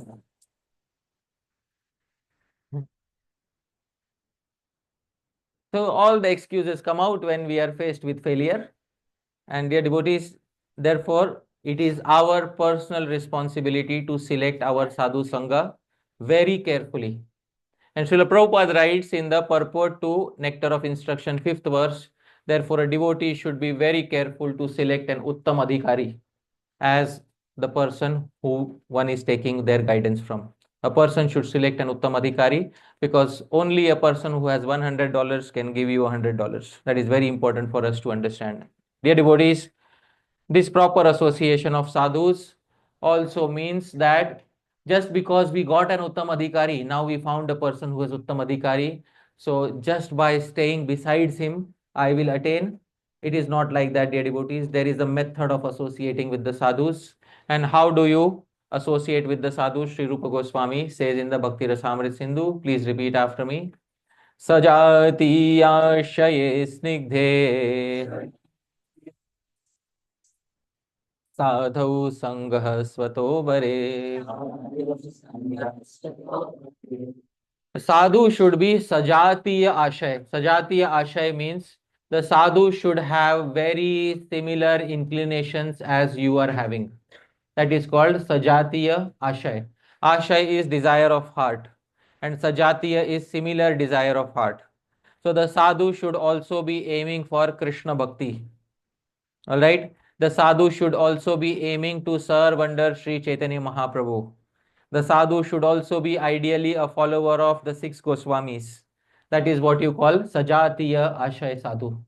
So all the excuses come out when we are faced with failure. And dear devotees, therefore, it is our personal responsibility to select our sadhu sangha very carefully. And Srila Prabhupada writes in the purport to Nectar of Instruction, 5th verse, therefore a devotee should be very careful to select an Uttam Adhikari as the person who one is taking their guidance from. A person should select an Uttam Adhikari, because only a person who has $100 can give you $100. That is very important for us to understand. Dear devotees, this proper association of sadhus also means that just because we got an Uttam Adhikari, now we found a person who is Uttam Adhikari, so just by staying besides him, I will attain. It is not like that, dear devotees. There is a method of associating with the sadhus. And how do you associate with the sadhus? Sri Rupa Goswami says in the Bhakti Rasamrit Sindhu. Please repeat after me. Sajati ashaye snigdhe साधु संगः स्वतो वरे. Sadhu should be sajatiya ashay. Sajatiya ashay means the sadhu should have very similar inclinations as you are having. That is called sajatiya ashay. Ashay is desire of heart, and sajatiya is similar desire of heart. So the sadhu should also be aiming for Krishna bhakti. All right. The sadhu should also be aiming to serve under Sri Chaitanya Mahaprabhu. The sadhu should also be ideally a follower of the 6 Goswamis. That is what you call Sajatiya Ashay Sadhu.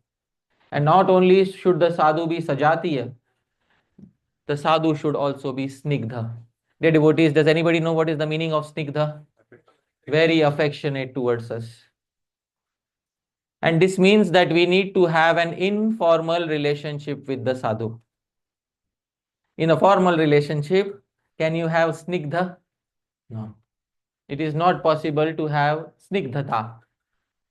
And not only should the sadhu be Sajatiya, the sadhu should also be Snigdha. Dear devotees, does anybody know what is the meaning of Snigdha? Very affectionate towards us. And this means that we need to have an informal relationship with the sadhu. In a formal relationship, can you have snigdha? No. It is not possible to have snigdhata,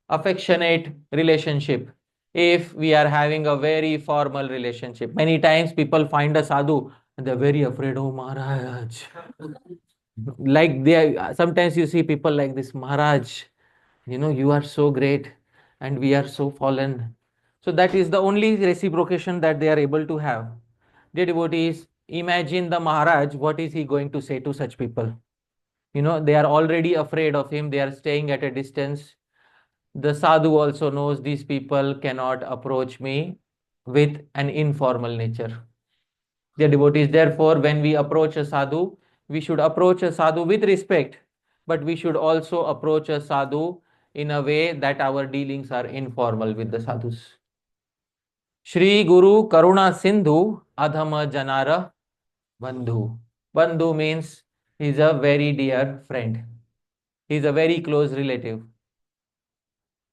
affectionate relationship, if we are having a very formal relationship. Many times people find a sadhu and they're very afraid, oh Maharaj. Like sometimes you see people like this, Maharaj, you are so great and we are so fallen. So that is the only reciprocation that they are able to have. Dear devotees, imagine the Maharaj, what is he going to say to such people? They are already afraid of him, they are staying at a distance. The sadhu also knows these people cannot approach me with an informal nature. Dear devotees, therefore, when we approach a sadhu, we should approach a sadhu with respect, but we should also approach a sadhu in a way that our dealings are informal with the sadhus. Shri Guru Karuna Sindhu Adhama Janara Bandhu. Bandhu means he is a very dear friend. He is a very close relative.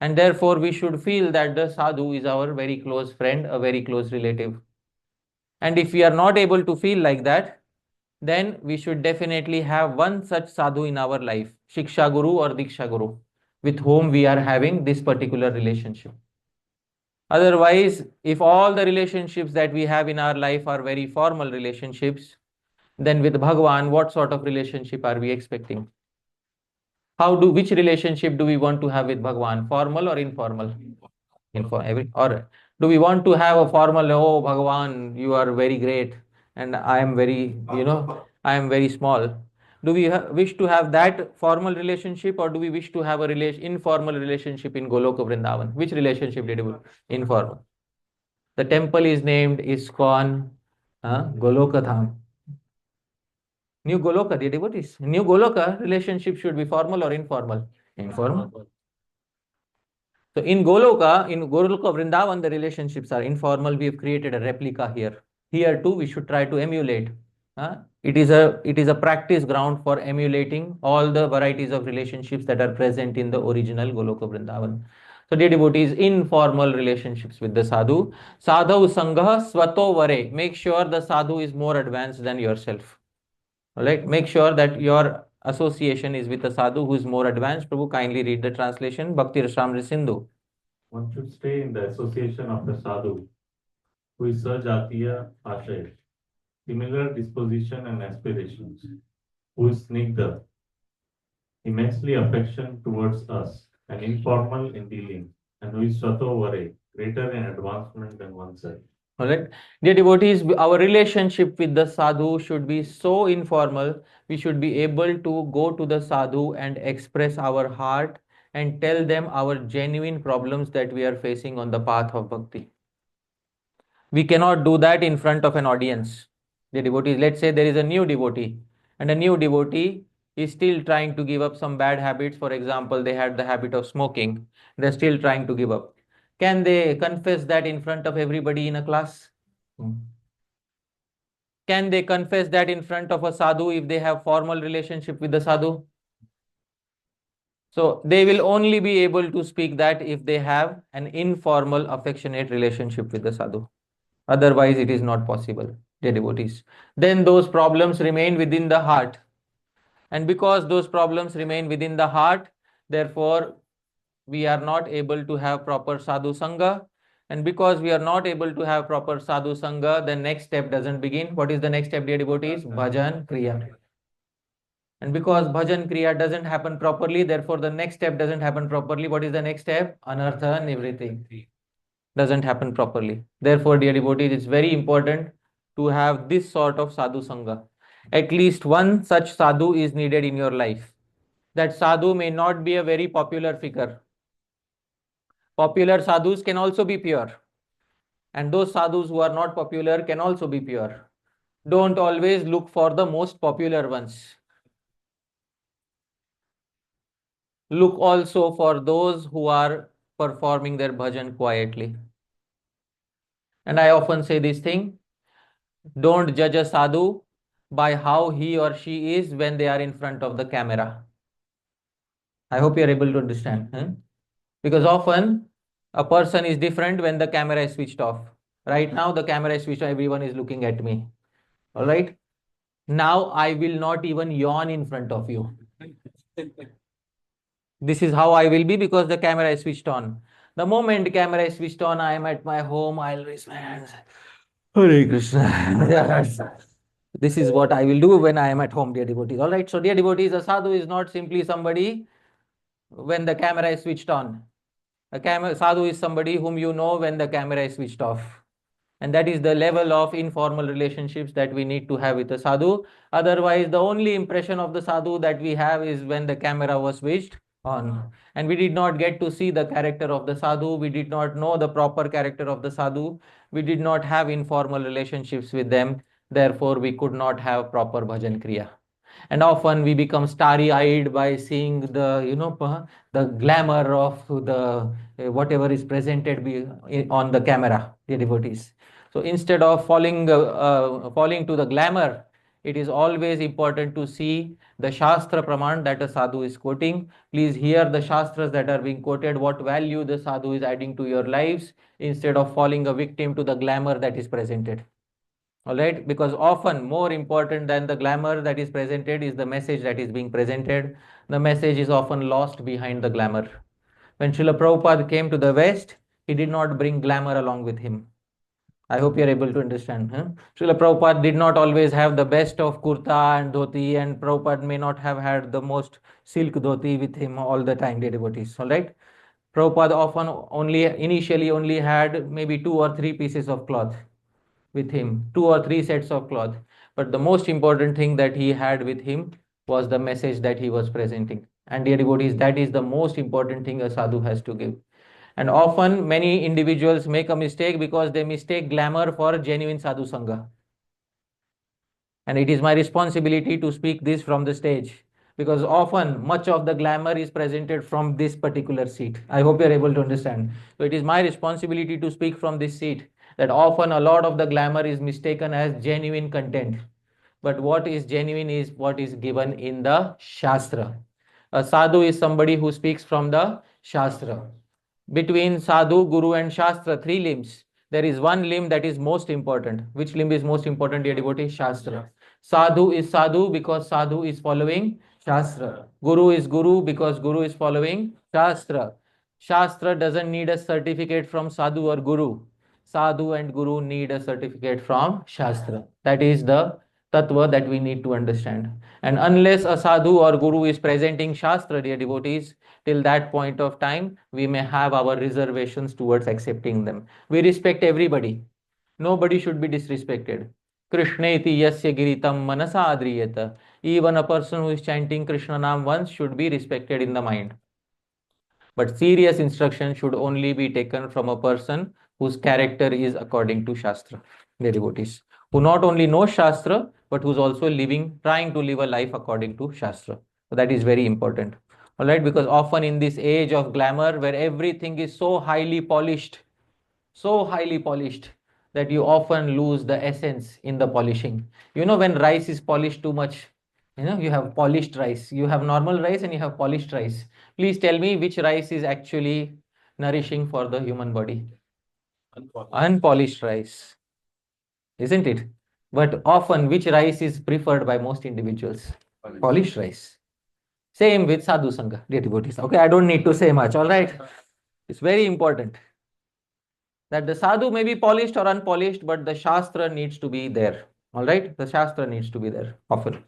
And therefore, we should feel that the sadhu is our very close friend, a very close relative. And if we are not able to feel like that, then we should definitely have one such sadhu in our life, Shiksha Guru or Diksha Guru, with whom we are having this particular relationship. Otherwise, if all the relationships that we have in our life are very formal relationships, then with Bhagavan, what sort of relationship are we expecting? Which relationship do we want to have with Bhagavan? Formal or informal? Or do we want to have a formal, oh Bhagavan, you are very great and I am very, I am very small. Do we wish to have that formal relationship, or do we wish to have a informal relationship in Goloka Vrindavan? Which relationship did you? Informal. The temple is named ISKCON Goloka Dham. New Goloka, the devotees. New Goloka relationship should be formal or informal? Informal. So in Goloka Vrindavan, the relationships are informal. We have created a replica here. Here too, we should try to emulate. It is a practice ground for emulating all the varieties of relationships that are present in the original Goloka Vrindavan. So dear devotees, informal relationships with the sadhu. Sadhu sangha swato vare. Make sure the sadhu is more advanced than yourself. Alright, make sure that your association is with a sadhu who is more advanced. Prabhu, kindly read the translation. Bhakti Rasamrita Sindhu. One should stay in the association of the sadhu, who is Sajatiya Ashay, similar disposition and aspirations, who is Snigdha, immensely affection towards us, and informal in dealing, and who is Sato Vare, greater in advancement than oneself. Alright, dear devotees, our relationship with the sadhu should be so informal. We should be able to go to the sadhu and express our heart and tell them our genuine problems that we are facing on the path of bhakti. We cannot do that in front of an audience. The devotees, let's say there is a new devotee, and a new devotee is still trying to give up some bad habits. For example, they had the habit of smoking. They're still trying to give up. Can they confess that in front of everybody in a class? Can they confess that in front of a sadhu if they have formal relationship with the sadhu? So they will only be able to speak that if they have an informal, affectionate relationship with the sadhu. Otherwise, it is not possible, dear devotees. Then those problems remain within the heart. And because those problems remain within the heart, therefore, we are not able to have proper sadhu sangha. And because we are not able to have proper sadhu sangha, the next step doesn't begin. What is the next step, dear devotees? Bhajan Kriya. And because bhajan kriya doesn't happen properly, therefore the next step doesn't happen properly. What is the next step? Anartha Nivritti. Doesn't happen properly. Therefore, dear devotees, it's very important to have this sort of sadhu sangha. At least one such sadhu is needed in your life. That sadhu may not be a very popular figure. Popular sadhus can also be pure. And those sadhus who are not popular can also be pure. Don't always look for the most popular ones. Look also for those who are performing their bhajan quietly. And I often say this thing, don't judge a sadhu by how he or she is when they are in front of the camera. I hope you are able to understand. Because often a person is different when the camera is switched off. Right now the camera is switched off, everyone is looking at me. All right. Now I will not even yawn in front of you. This is how I will be because the camera is switched on. The moment the camera is switched on, I am at my home, I'll raise my hands. Hare Krishna. This is what I will do when I am at home, dear devotees. All right. So, dear devotees, a sadhu is not simply somebody when the camera is switched on. A sadhu is somebody whom you know when the camera is switched off. And that is the level of informal relationships that we need to have with the sadhu. Otherwise, the only impression of the sadhu that we have is when the camera was switched on. And we did not get to see the character of the sadhu. We did not know the proper character of the sadhu. We did not have informal relationships with them. Therefore, we could not have proper bhajan kriya. And often we become starry-eyed by seeing the glamour of the whatever is presented on the camera, dear devotees. So instead of falling to the glamour, it is always important to see the Shastra Praman that a sadhu is quoting. Please hear the Shastras that are being quoted, what value the sadhu is adding to your lives, instead of falling a victim to the glamour that is presented. All right, because often more important than the glamour that is presented is the message that is being presented. The message is often lost behind the glamour. When Srila Prabhupada came to the West, he did not bring glamour along with him. I hope you are able to understand. Srila Prabhupada did not always have the best of kurta and dhoti, and Prabhupada may not have had the most silk dhoti with him all the time, dear devotees. All right. Prabhupada often initially only had maybe 2 or 3 pieces of cloth with him, 2 or 3 sets of cloth. but the most important thing that he had with him was the message that he was presenting. And dear devotees, that is the most important thing a sadhu has to give. And often many individuals make a mistake because they mistake glamour for genuine sadhu sangha. And it is my responsibility to speak this from the stage, because often much of the glamour is presented from this particular seat. I hope you are able to understand. So it is my responsibility to speak from this seat, that often a lot of the glamour is mistaken as genuine content. But what is genuine is what is given in the Shastra. A sadhu is somebody who speaks from the Shastra. Between sadhu, guru, and Shastra, three limbs, there is one limb that is most important. Which limb is most important, dear devotee? Shastra. Sadhu is sadhu because sadhu is following Shastra. Guru is guru because guru is following Shastra. Shastra doesn't need a certificate from sadhu or guru. Sadhu and guru need a certificate from Shastra. That is the tattva that we need to understand. And unless a sadhu or guru is presenting Shastra, dear devotees, till that point of time, we may have our reservations towards accepting them. We respect everybody. Nobody should be disrespected. Krishneti yasya giritam manasa adriyata. Even a person who is chanting Krishna Nam once should be respected in the mind. But serious instruction should only be taken from a person whose character is according to Shastra, the devotees, who not only knows Shastra, but who's also trying to live a life according to Shastra. So that is very important. All right, because often in this age of glamour where everything is so highly polished, that you often lose the essence in the polishing. You know, when rice is polished too much, you have polished rice, you have normal rice and you have polished rice. Please tell me which rice is actually nourishing for the human body? Unpolished rice, isn't it? But often which rice is preferred by most individuals? Polished rice. Same with sadhu sangha, dear devotees. Okay, I don't need to say much. All right, it's very important that the sadhu may be polished or unpolished, but the shastra needs to be there. All right, the shastra needs to be there often.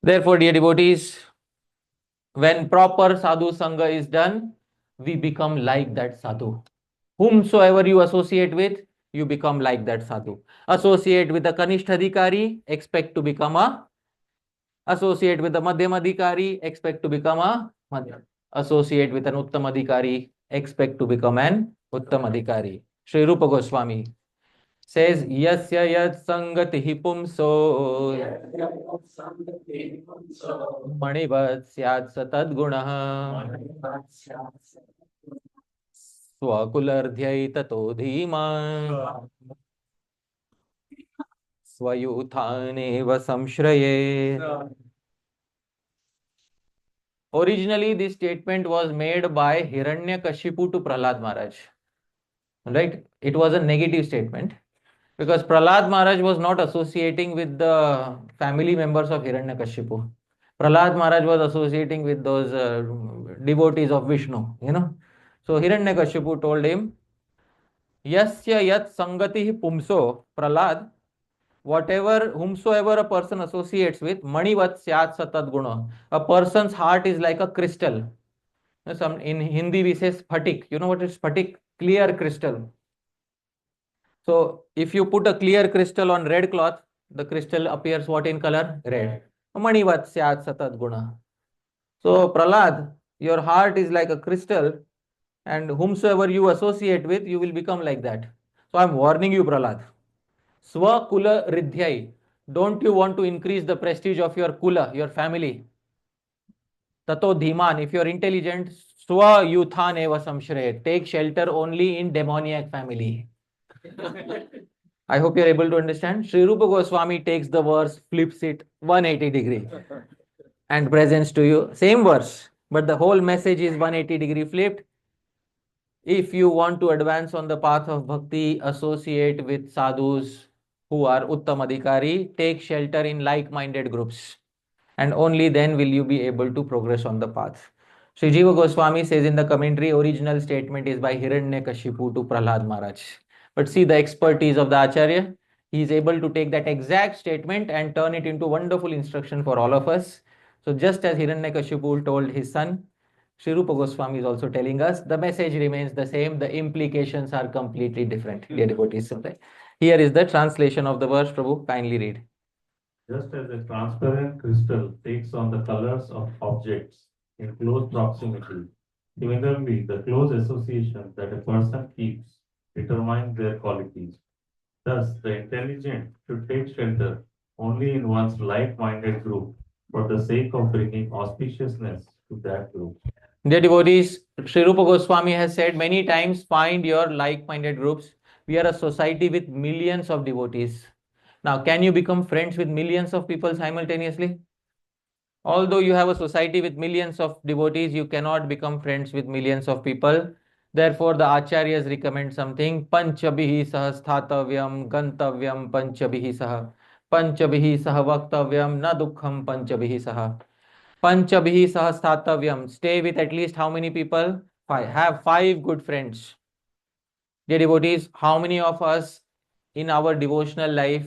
Therefore, dear devotees, when proper sadhu sangha is done, we become like that sadhu. Whomsoever you associate with, you become like that sadhu. Associate with the Kanishtha expect to become a. Associate with the Madhyamadhikari, expect to become a Madhyam. Associate with an Uttamadhikari, expect to become an Uttamadhikari. Sri Rupa Goswami says, Yasya yat sangatihi pumso manivat syat satadgunah swakulardhyai tato dhima swayuthaneva samshraye. Originally, this statement was made by Hiranyakashipu to Prahlad Maharaj. Right? It was a negative statement because Prahlad Maharaj was not associating with the family members of Hiranyakashipu. Prahlad Maharaj was associating with those devotees of Vishnu, So Hiranyakashipu told him, Yasya yat sangatihi pumso, Prahlad, whomsoever a person associates with, manivat syat satad guna. A person's heart is like a crystal. In Hindi we say sphatik. You know what is sphatik? Clear crystal. So if you put a clear crystal on red cloth, the crystal appears what in color? Red. Manivat syat satad guna. So Prahlad, your heart is like a crystal, and whomsoever you associate with, you will become like that. So I'm warning you, Prahlad. Swa kula ridhyai. Don't you want to increase the prestige of your kula, your family? Tato dhiman. If you're intelligent, swa yuthan eva samshre. Take shelter only in demoniac family. I hope you're able to understand. Sri Rupa Goswami takes the verse, flips it 180 degree and presents to you. Same verse, but the whole message is 180 degree flipped. If you want to advance on the path of bhakti, associate with sadhus who are Uttamadhikari, take shelter in like-minded groups, and only then will you be able to progress on the path. Sri Jiva Goswami says in the commentary, original statement is by Hiranyakashipu to Prahlad Maharaj. But see the expertise of the Acharya. He is able to take that exact statement and turn it into wonderful instruction for all of us. So just as Hiranyakashipu told his son, Sri Rupa Goswami is also telling us the message remains the same. The implications are completely different, dear devotees. Here is the translation of the verse. Prabhu, kindly read. Just as a transparent crystal takes on the colors of objects in close proximity, similarly, the close association that a person keeps determines their qualities. Thus, the intelligent should take shelter only in one's like-minded group for the sake of bringing auspiciousness to that group. Dear devotees, Sri Rupa Goswami has said many times, find your like-minded groups. We are a society with millions of devotees. Now, can you become friends with millions of people simultaneously? Although you have a society with millions of devotees, you cannot become friends with millions of people. Therefore, the acharyas recommend something. Panchabhihi sahastatavyam gantavyam panchabhihi saha. Panchabhihi saha vaktavyam na dukkham panchabhihi saha. Panchabhihi sahastatavyam. Stay with at least how many people? Five. Have five good friends. Dear devotees, how many of us in our devotional life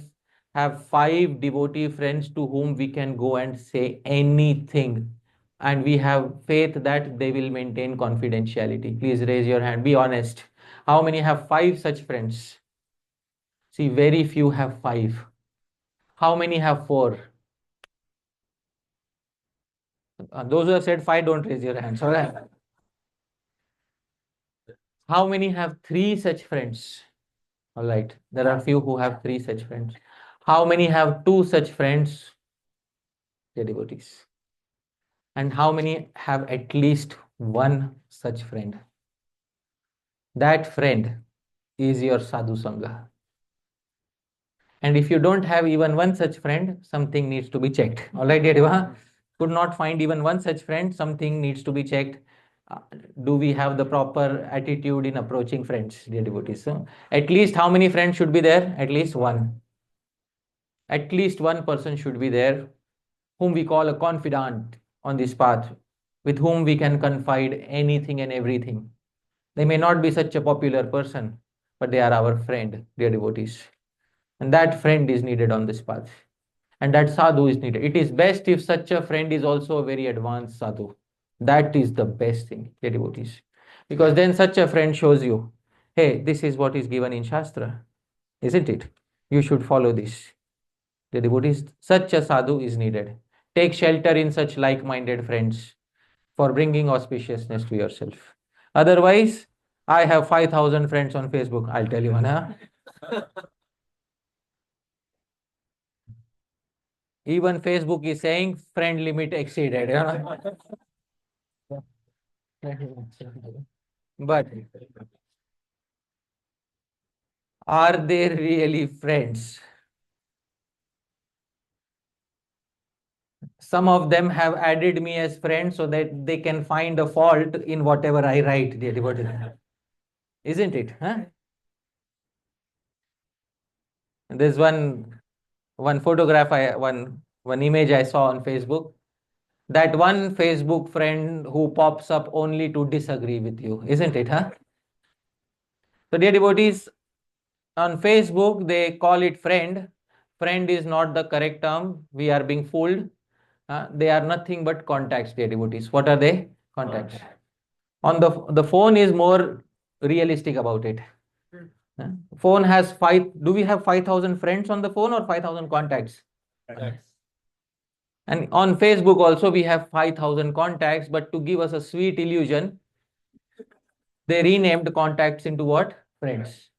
have five devotee friends to whom we can go and say anything? And we have faith that they will maintain confidentiality. Please raise your hand. Be honest. How many have five such friends? See, very few have five. How many have four? Those who have said five, don't raise your hands. All right. How many have three such friends? All right. There are few who have three such friends. How many have two such friends? Dear devotees. And how many have at least one such friend? That friend is your sadhu sangha. And if you don't have even one such friend, something needs to be checked. All right, dear devotee. Could not find even one such friend, something needs to be checked. Do we have the proper attitude in approaching friends, dear devotees? So, at least how many friends should be there? At least one. At least one person should be there whom we call a confidant on this path, with whom we can confide anything and everything. They may not be such a popular person, but they are our friend, dear devotees. And that friend is needed on this path. And that sadhu is needed. It is best if such a friend is also a very advanced sadhu. That is the best thing, dear devotees. Because then such a friend shows you, hey, this is what is given in Shastra, isn't it? You should follow this. The devotees, such a sadhu is needed. Take shelter in such like-minded friends for bringing auspiciousness to yourself. Otherwise, I have 5,000 friends on Facebook. I'll tell you one. Huh? Even Facebook is saying friend limit exceeded. But are they really friends? Some of them have added me as friend so that they can find a fault in whatever I write, dear devotees. Isn't it? Huh? There's one photograph, one image I saw on Facebook. That one Facebook friend who pops up only to disagree with you, isn't it? Huh? So, dear devotees, on Facebook they call it friend. Friend is not the correct term. We are being fooled. They are nothing but contacts, dear devotees. What are they? Contacts. On the phone is more realistic about it. Phone has five. Do we have 5,000 friends on the phone or 5,000 contacts? And on Facebook also we have 5,000 contacts, but to give us a sweet illusion, they renamed contacts into what? Friends.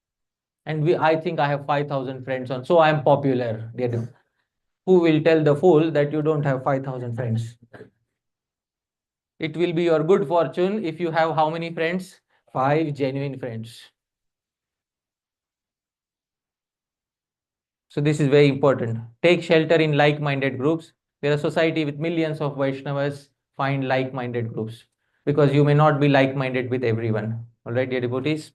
And I think I have 5,000 friends on, so I am popular. Who will tell the fool that you don't have 5,000 friends? It will be your good fortune if you have how many friends? 5 genuine friends. So this is very important. Take shelter in like-minded groups. We are a society with millions of Vaishnavas. Find like-minded groups, because you may not be like-minded with everyone. All right, dear devotees.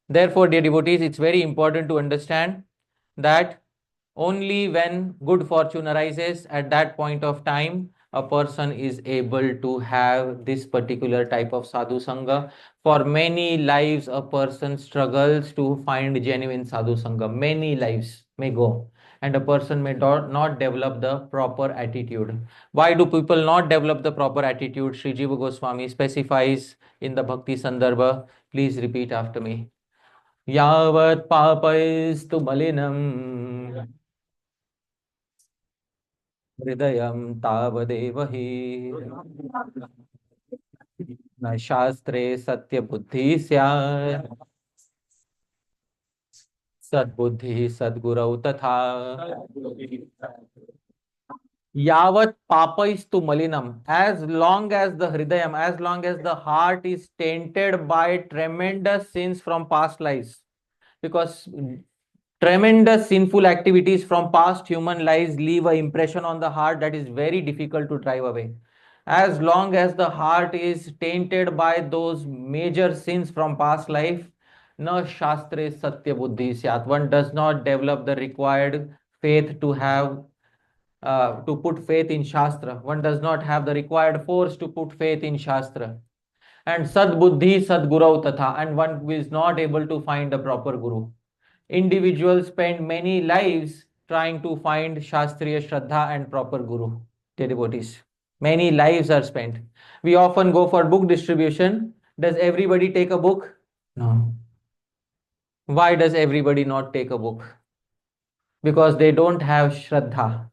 Therefore, dear devotees, it's very important to understand that only when good fortune arises, at that point of time, a person is able to have this particular type of sadhu sangha. For many lives, a person struggles to find genuine sadhu sangha. Many lives may go, and a person may not develop the proper attitude. Why do people not develop the proper attitude? Sri Jiva Goswami specifies in the Bhakti Sandarbha. Please repeat after me. Yavat papaistu malinam hridayam tavadevahi न शास्त्रे सत्य बुद्धि स्यात् सद्बुद्धि सद्गुरौ तथा Yavat papa is to malinam. As long as the hridayam, as long as the heart is tainted by tremendous sins from past lives, because tremendous sinful activities from past human lives leave an impression on the heart that is very difficult to drive away. As long as the heart is tainted by those major sins from past life, na shastre satya buddhi syat. One does not develop the required faith to put faith in Shastra. One does not have the required force to put faith in Shastra. And Sadbuddhi Sadgurau Tatha, and one is not able to find a proper Guru. Individuals spend many lives trying to find Shastriya Shraddha and proper Guru, devotees. Many lives are spent. We often go for book distribution. Does everybody take a book? No. Why does everybody not take a book? Because they don't have Shraddha.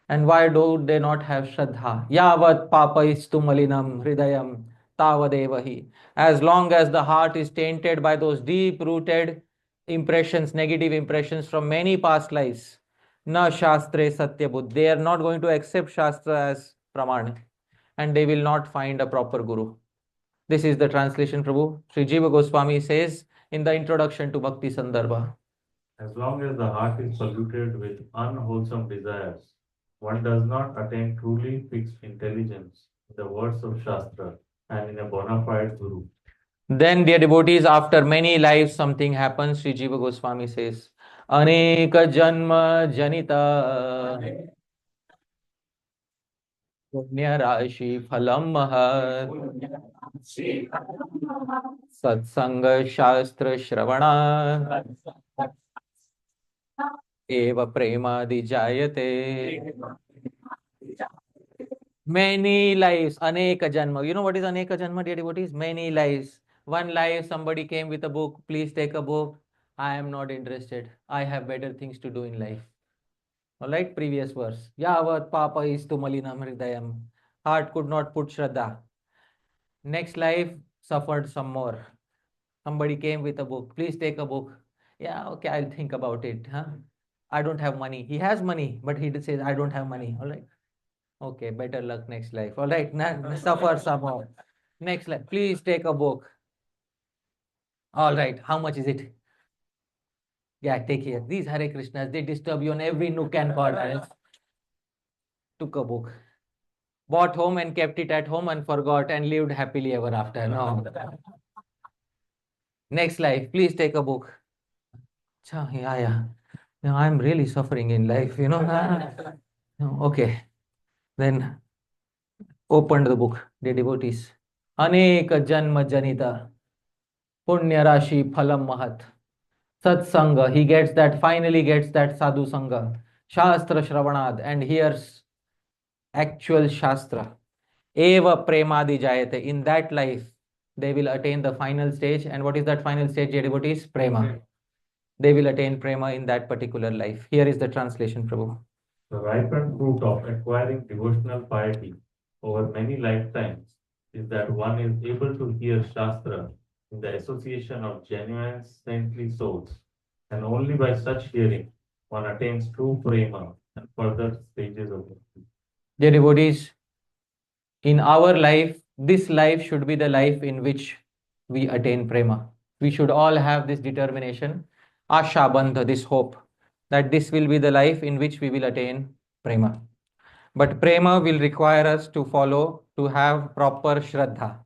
And why do they not have Shraddha? Yavat papaistu malinam hridayam tavadevahi. As long as the heart is tainted by those deep rooted impressions, negative impressions from many past lives, na shastre satya buddh. They are not going to accept Shastra as Praman, and they will not find a proper Guru. This is the translation, Prabhu. Sri Jiva Goswami says in the introduction to Bhakti Sandarbha. As long as the heart is polluted with unwholesome desires, one does not attain truly fixed intelligence in the words of Shastra and in a bona fide Guru. Then, dear devotees, after many lives, something happens. Sri Jiva Goswami says, Aneka Janma Janita Punya Rashi Phalam Mahat Satsanga Shastra Shravana Eva Premadi Jayate. Many lives, Aneka Janma. You know what is Aneka Janma, dear devotees? Many lives. One life, somebody came with a book. Please take a book. I am not interested. I have better things to do in life. All right, previous verse. Yavat Papa is to Malinam Hridayam. Heart could not put Shraddha. Next life, suffered some more. Somebody came with a book. Please take a book. Yeah, okay, I'll think about it. Huh? I don't have money. He has money, but he says, I don't have money. All right. Okay, better luck next life. All right, suffer some more. Next life, please take a book. All right, how much is it? Yeah, take here. These Hare Krishnas, they disturb you on every nook and corner. Took a book, bought home and kept it at home and forgot and lived happily ever after. No. Next life, please take a book. Yeah, yeah. No, I'm really suffering in life, you know. No, okay. Then opened the book, the devotees. Aneka Janma Janita Punya Rashi Phalam Mahat. Satsanga, he gets that, finally gets that sadhu sangha, Shastra Shravanad, and hears actual Shastra. Eva Premadi Jayate. In that life, they will attain the final stage. And what is that final stage, dear devotees? Prema. They will attain Prema in that particular life. Here is the translation, Prabhu. The ripened fruit of acquiring devotional piety over many lifetimes is that one is able to hear Shastra in the association of genuine saintly souls, and only by such hearing one attains true prema and further stages of bhakti. Dear devotees, in our life, this life should be the life in which we attain Prema. We should all have this determination, Asha Bandha, this hope, that this will be the life in which we will attain Prema. But Prema will require us to follow, to have proper Shraddha.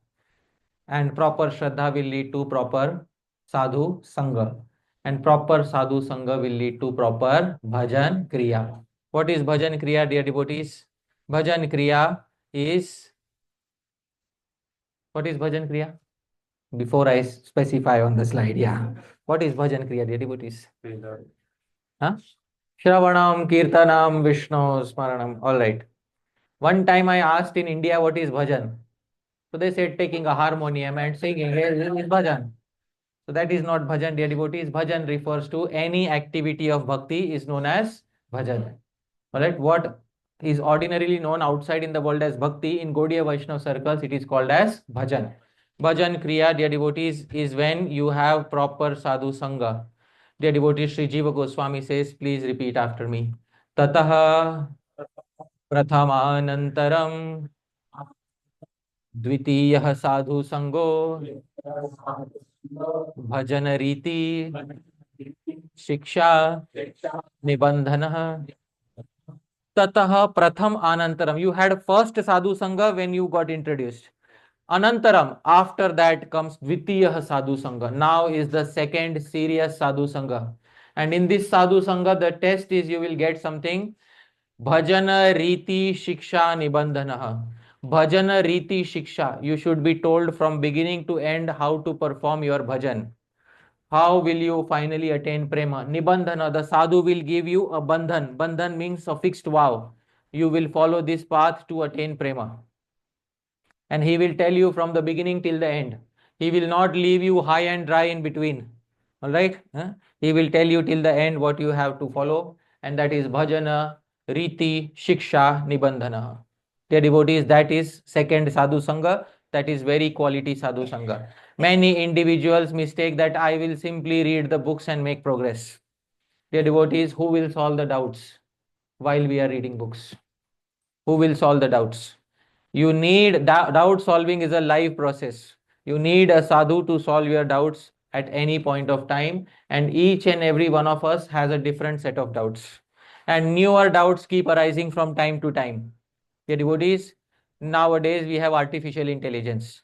And proper Shraddha will lead to proper Sadhu Sangha. And proper Sadhu Sangha will lead to proper Bhajan Kriya. What is Bhajan Kriya, dear devotees? Bhajan Kriya is, what is Bhajan Kriya? Before I specify on the slide, yeah. What is Bhajan Kriya, dear devotees? Huh? Shravanam, Kirtanam, Vishnu, Smaranam. All right. One time I asked in India what is bhajan. So they said taking a harmonium and singing is bhajan. So that is not bhajan, dear devotees. Bhajan refers to any activity of bhakti is known as bhajan. Alright, what is ordinarily known outside in the world as bhakti, in Gaudiya Vaishnava circles, it is called as bhajan. Bhajan kriya, dear devotees, is when you have proper sadhu sangha. Dear devotees, Sri Jiva Goswami says, please repeat after me. Tataha Prathamanantaram Dvitiyah sadhu sango Bhajan riti Shiksha Nibandhanah Tataha Pratham Anantaram. You had first sadhu sangha when you got introduced. Anantaram, after that comes Dvitiya Sadhu Sangha. Now is the second serious Sadhu Sangha. And in this Sadhu Sangha, the test is you will get something. Bhajana Riti Shiksha Nibandhanaha. Bhajana Riti Shiksha. You should be told from beginning to end how to perform your bhajan. How will you finally attain prema? Nibandhana, the sadhu will give you a bandhan. Bandhan means a fixed vow. You will follow this path to attain prema. And he will tell you from the beginning till the end. He will not leave you high and dry in between. All right? He will tell you till the end what you have to follow, and that is bhajana, riti, shiksha, nibandhana. Dear devotees, that is second sadhu sangha. That is very quality sadhu sangha. Many individuals mistake that I will simply read the books and make progress. Dear devotees, who will solve the doubts while we are reading books? Who will solve the doubts? You need doubt solving is a live process. You need a sadhu to solve your doubts at any point of time, and each and every one of us has a different set of doubts, and newer doubts keep arising from time to time. Dear devotees, nowadays we have artificial intelligence.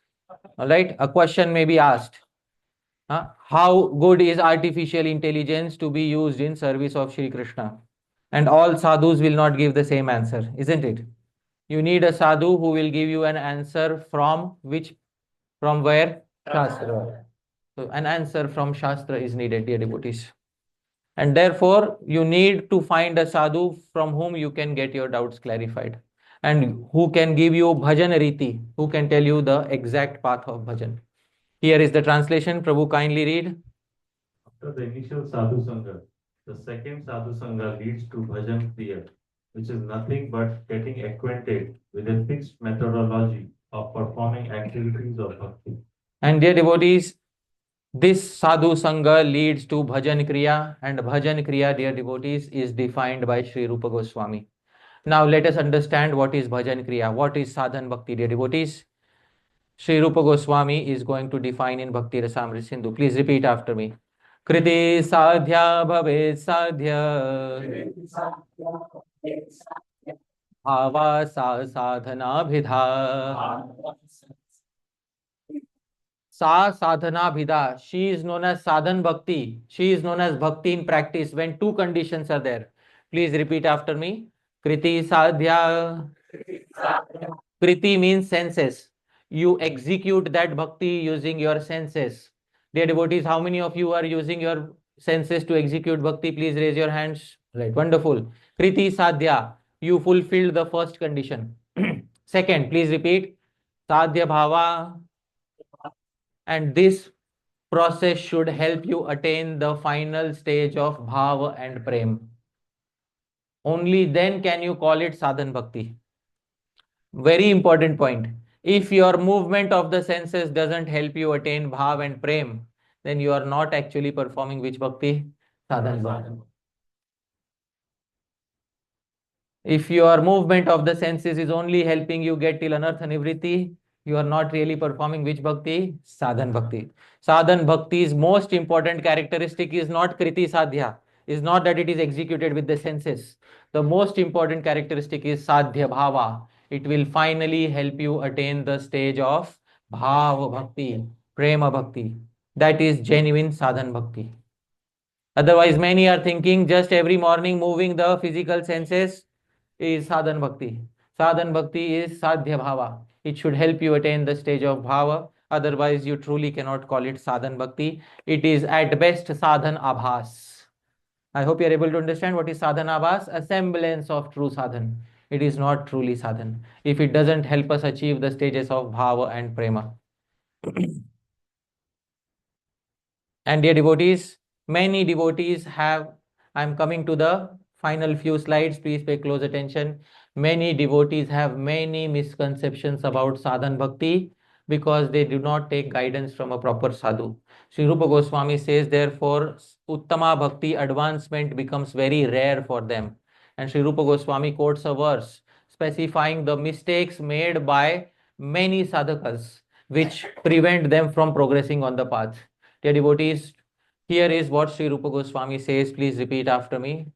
All right, a question may be asked, how good is artificial intelligence to be used in service of Shri Krishna? And all sadhus will not give the same answer, isn't it? You need a sadhu who will give you an answer from which, from where? Shastra. So an answer from Shastra is needed, dear devotees. And therefore, you need to find a sadhu from whom you can get your doubts clarified, and who can give you bhajan riti, who can tell you the exact path of bhajan. Here is the translation. Prabhu, kindly read. After the initial sadhu sangha, the second sadhu sangha leads to bhajan kriya, which is nothing but getting acquainted with a fixed methodology of performing activities of bhakti. And dear devotees, this sadhu sangha leads to bhajan kriya, and bhajan kriya, dear devotees, is defined by Sri Rupa Goswami. Now let us understand what is bhajan kriya, what is sadhan bhakti, dear devotees. Sri Rupa Goswami is going to define in Bhakti Rasamrita Sindhu. Please repeat after me. Kriti sadhya bhavet sadhya bhava sadhana bhidha. Sa sadhana bhida. She is known as sadhan bhakti. She is known as bhakti in practice when two conditions are there. Please repeat after me. Kriti sadhya. Kriti means senses. You execute that bhakti using your senses. Dear devotees, how many of you are using your senses to execute bhakti? Please raise your hands. Right, wonderful. Kriti sadhya. You fulfilled the first condition. Second, please repeat. Sadhya bhava. And this process should help you attain the final stage of bhava and prem. Only then can you call it sadhan bhakti. Very important point. If your movement of the senses doesn't help you attain bhav and prem, then you are not actually performing which bhakti? Sadhan bhakti. If your movement of the senses is only helping you get till anartha nivritti, you are not really performing which bhakti? Sadhan bhakti. Sadhan bhakti's most important characteristic is not kriti sadhya, is not that it is executed with the senses. The most important characteristic is sadhya bhava. It will finally help you attain the stage of bhava bhakti, prema bhakti. That is genuine sadhan bhakti. Otherwise, many are thinking just every morning moving the physical senses is sadhan bhakti. Sadhan bhakti is sadhya bhava. It should help you attain the stage of bhava. Otherwise, you truly cannot call it sadhan bhakti. It is at best sadhan abhas. I hope you are able to understand what is sadhan abhas, a semblance of true sadhan. It is not truly sadhan if it doesn't help us achieve the stages of bhava and prema. And dear devotees, many devotees have, I'm coming to the final few slides, please pay close attention. Many devotees have many misconceptions about sadhan bhakti because they do not take guidance from a proper sadhu. Sri Rupa Goswami says, therefore, Uttama bhakti advancement becomes very rare for them. And Sri Rupa Goswami quotes a verse specifying the mistakes made by many sadhakas which prevent them from progressing on the path. Dear devotees, here is what Sri Rupa Goswami says. Please repeat after me.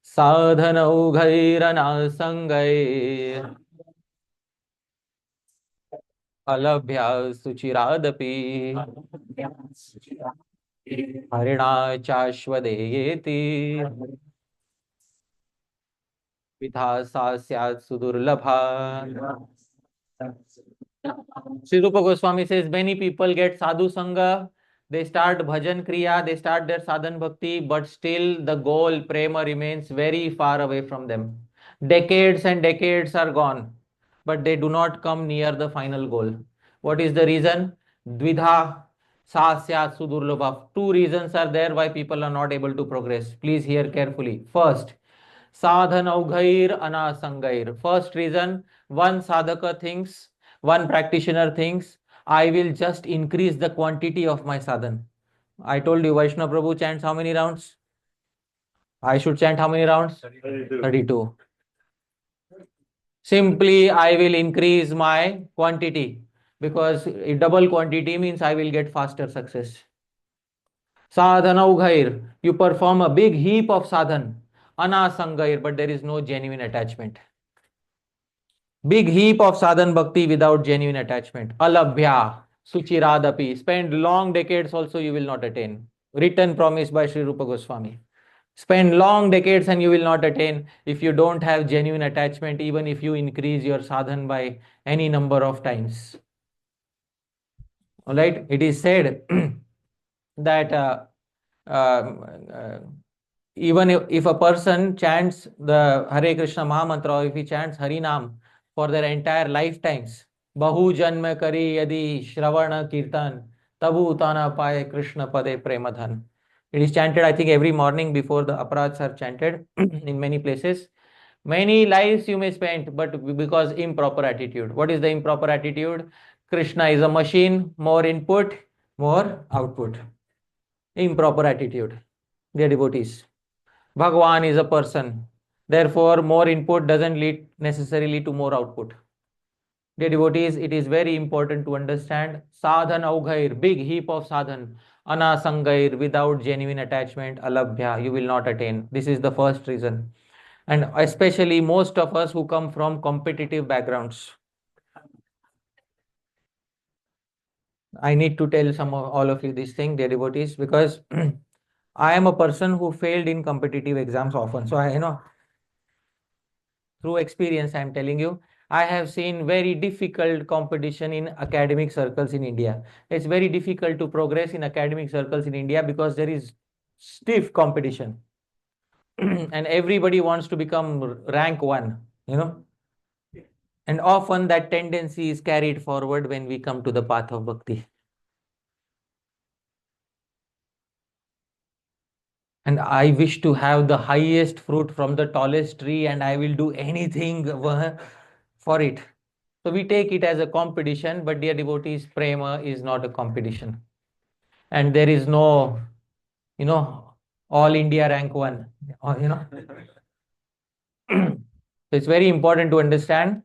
Sadhanau ghairana sangai alabhya suchiradapi harina chashvadeyeti vidhasa syat sudurlabha. Sri Rupa Goswami says many people get sadhu sangha, they start bhajan kriya, they start their sadhan bhakti, but still the goal prema remains very far away from them. Decades and decades are gone, but they do not come near the final goal. What is the reason? Dvidha sasyat sudurlabha. Two reasons are there why people are not able to progress. Please hear carefully. First, sadhan aughair anasangair. First reason, one sadhaka thinks, one practitioner thinks, I will just increase the quantity of my sadhan. I told you, Vaishnava Prabhu chants how many rounds? I should chant how many rounds? 32. Simply, I will increase my quantity because double quantity means I will get faster success. Sadhana ughair, you perform a big heap of sadhan. Anasangair, but there is no genuine attachment. Big heap of sadhan bhakti without genuine attachment. Alabhya, suchiradapi. Spend long decades also you will not attain. Written promise by Sri Rupa Goswami. Spend long decades and you will not attain if you don't have genuine attachment, even if you increase your sadhan by any number of times. All right, it is said that um, uh, even if a person chants the Hare Krishna Mahamantra, or if he chants Hari Nam for their entire lifetimes, Bahu Janma Kari Yadi Shravana Kirtan, Tabu Tana Paye Krishna Pade Premadhan. It is chanted, I think, every morning before the aparats are chanted in many places. Many lives you may spend, but because improper attitude. What is the improper attitude? Krishna is a machine, more input, more output. Improper attitude. Dear devotees. Bhagwan is a person. Therefore, more input doesn't lead necessarily to more output. Dear devotees, it is very important to understand sadhan aughair, big heap of sadhan, anasangair, without genuine attachment, alabhya, you will not attain. This is the first reason. And especially most of us who come from competitive backgrounds. I need to tell some of all of you this thing, dear devotees, because I am a person who failed in competitive exams often. So I know through experience, I am telling you, I have seen very difficult competition in academic circles in India. It's very difficult to progress in academic circles in India because there is stiff competition and everybody wants to become rank one, you know. And often that tendency is carried forward when we come to the path of bhakti. And I wish to have the highest fruit from the tallest tree, and I will do anything for it. So we take it as a competition, but dear devotees, prema is not a competition. And there is no, all India rank one, So it's very important to understand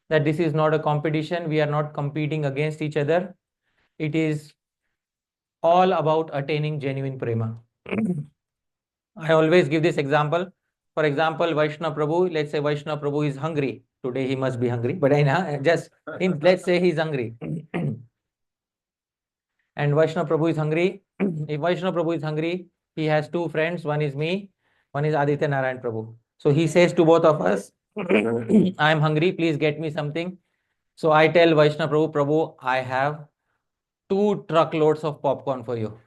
that this is not a competition. We are not competing against each other. It is all about attaining genuine prema. I always give this example. For example, Vaishnava Prabhu, let's say Vaishnava Prabhu is hungry. Today he must be hungry, but I know, just let's say he's hungry. And Vaishnava Prabhu is hungry. If Vaishnava Prabhu is hungry, he has two friends. One is me, one is Aditya Narayan Prabhu. So he says to both of us, I am hungry, please get me something. So I tell Vaishnava Prabhu, Prabhu, I have 2 truckloads of popcorn for you.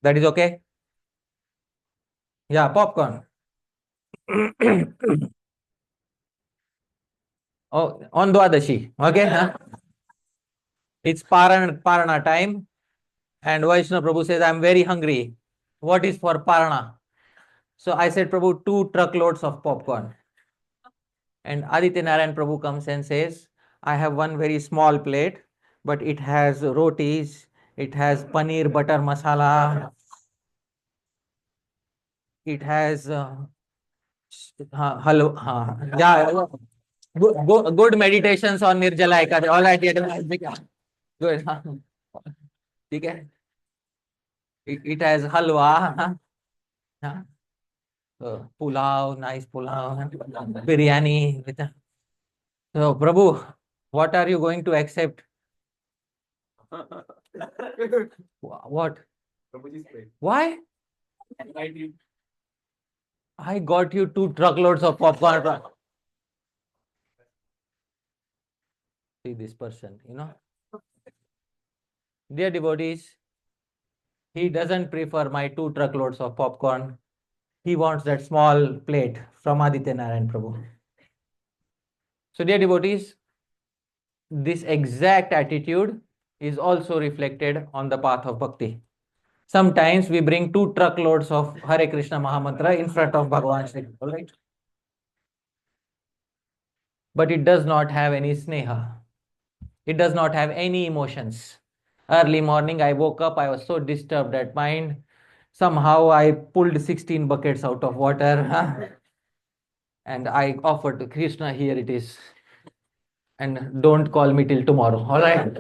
That is okay? Yeah, popcorn. Oh, on Dwadashi. Okay. It's Parana time. And Vaishnava Prabhu says, I'm very hungry. What is for Parna? So I said, Prabhu, 2 truckloads of popcorn. And Aditya Narayan Prabhu comes and says, I have one very small plate, but it has rotis, it has paneer butter masala, it has hello, yeah, good meditations on Nirjala Ekadasi. All right, yeah, good. ठीक है. It has halwa, pulao, nice pulao, biryani. So, Prabhu, what are you going to accept? What? Why? I got you 2 truckloads of popcorn. See this person, Dear devotees, he doesn't prefer my 2 truckloads of popcorn. He wants that small plate from Aditya Narayan Prabhu. So, dear devotees, this exact attitude is also reflected on the path of bhakti. Sometimes we bring 2 truckloads of Hare Krishna Mahamantra in front of Bhagavan Shri, all right? But it does not have any sneha. It does not have any emotions. Early morning, I woke up, I was so disturbed at mind. Somehow I pulled 16 buckets out of water and I offered to Krishna, here it is. And don't call me till tomorrow, all right?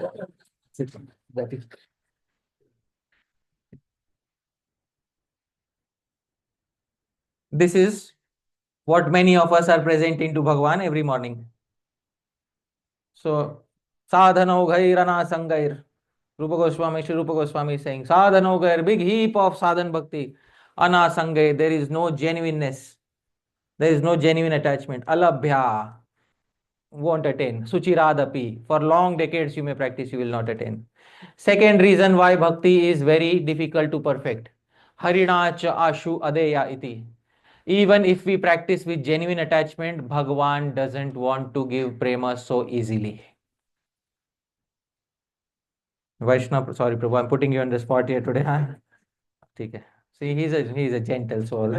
That is. This is what many of us are presenting to Bhagavan every morning. So, sadhano ghairana sangair. Rupa Goswami, Shri Rupa Goswami is saying, sadhano gair, big heap of sadhan bhakti. Ana sangair, there is no genuineness. There is no genuine attachment. Alabhya, won't attain. Suchiradapi, for long decades you may practice, you will not attain. Second reason why bhakti is very difficult to perfect. Harina cha ashu adeya iti. Even if we practice with genuine attachment, Bhagavan doesn't want to give prema so easily. Vaishnav, sorry Prabhu, I'm putting you on the spot here today. Okay. See, he's a gentle soul.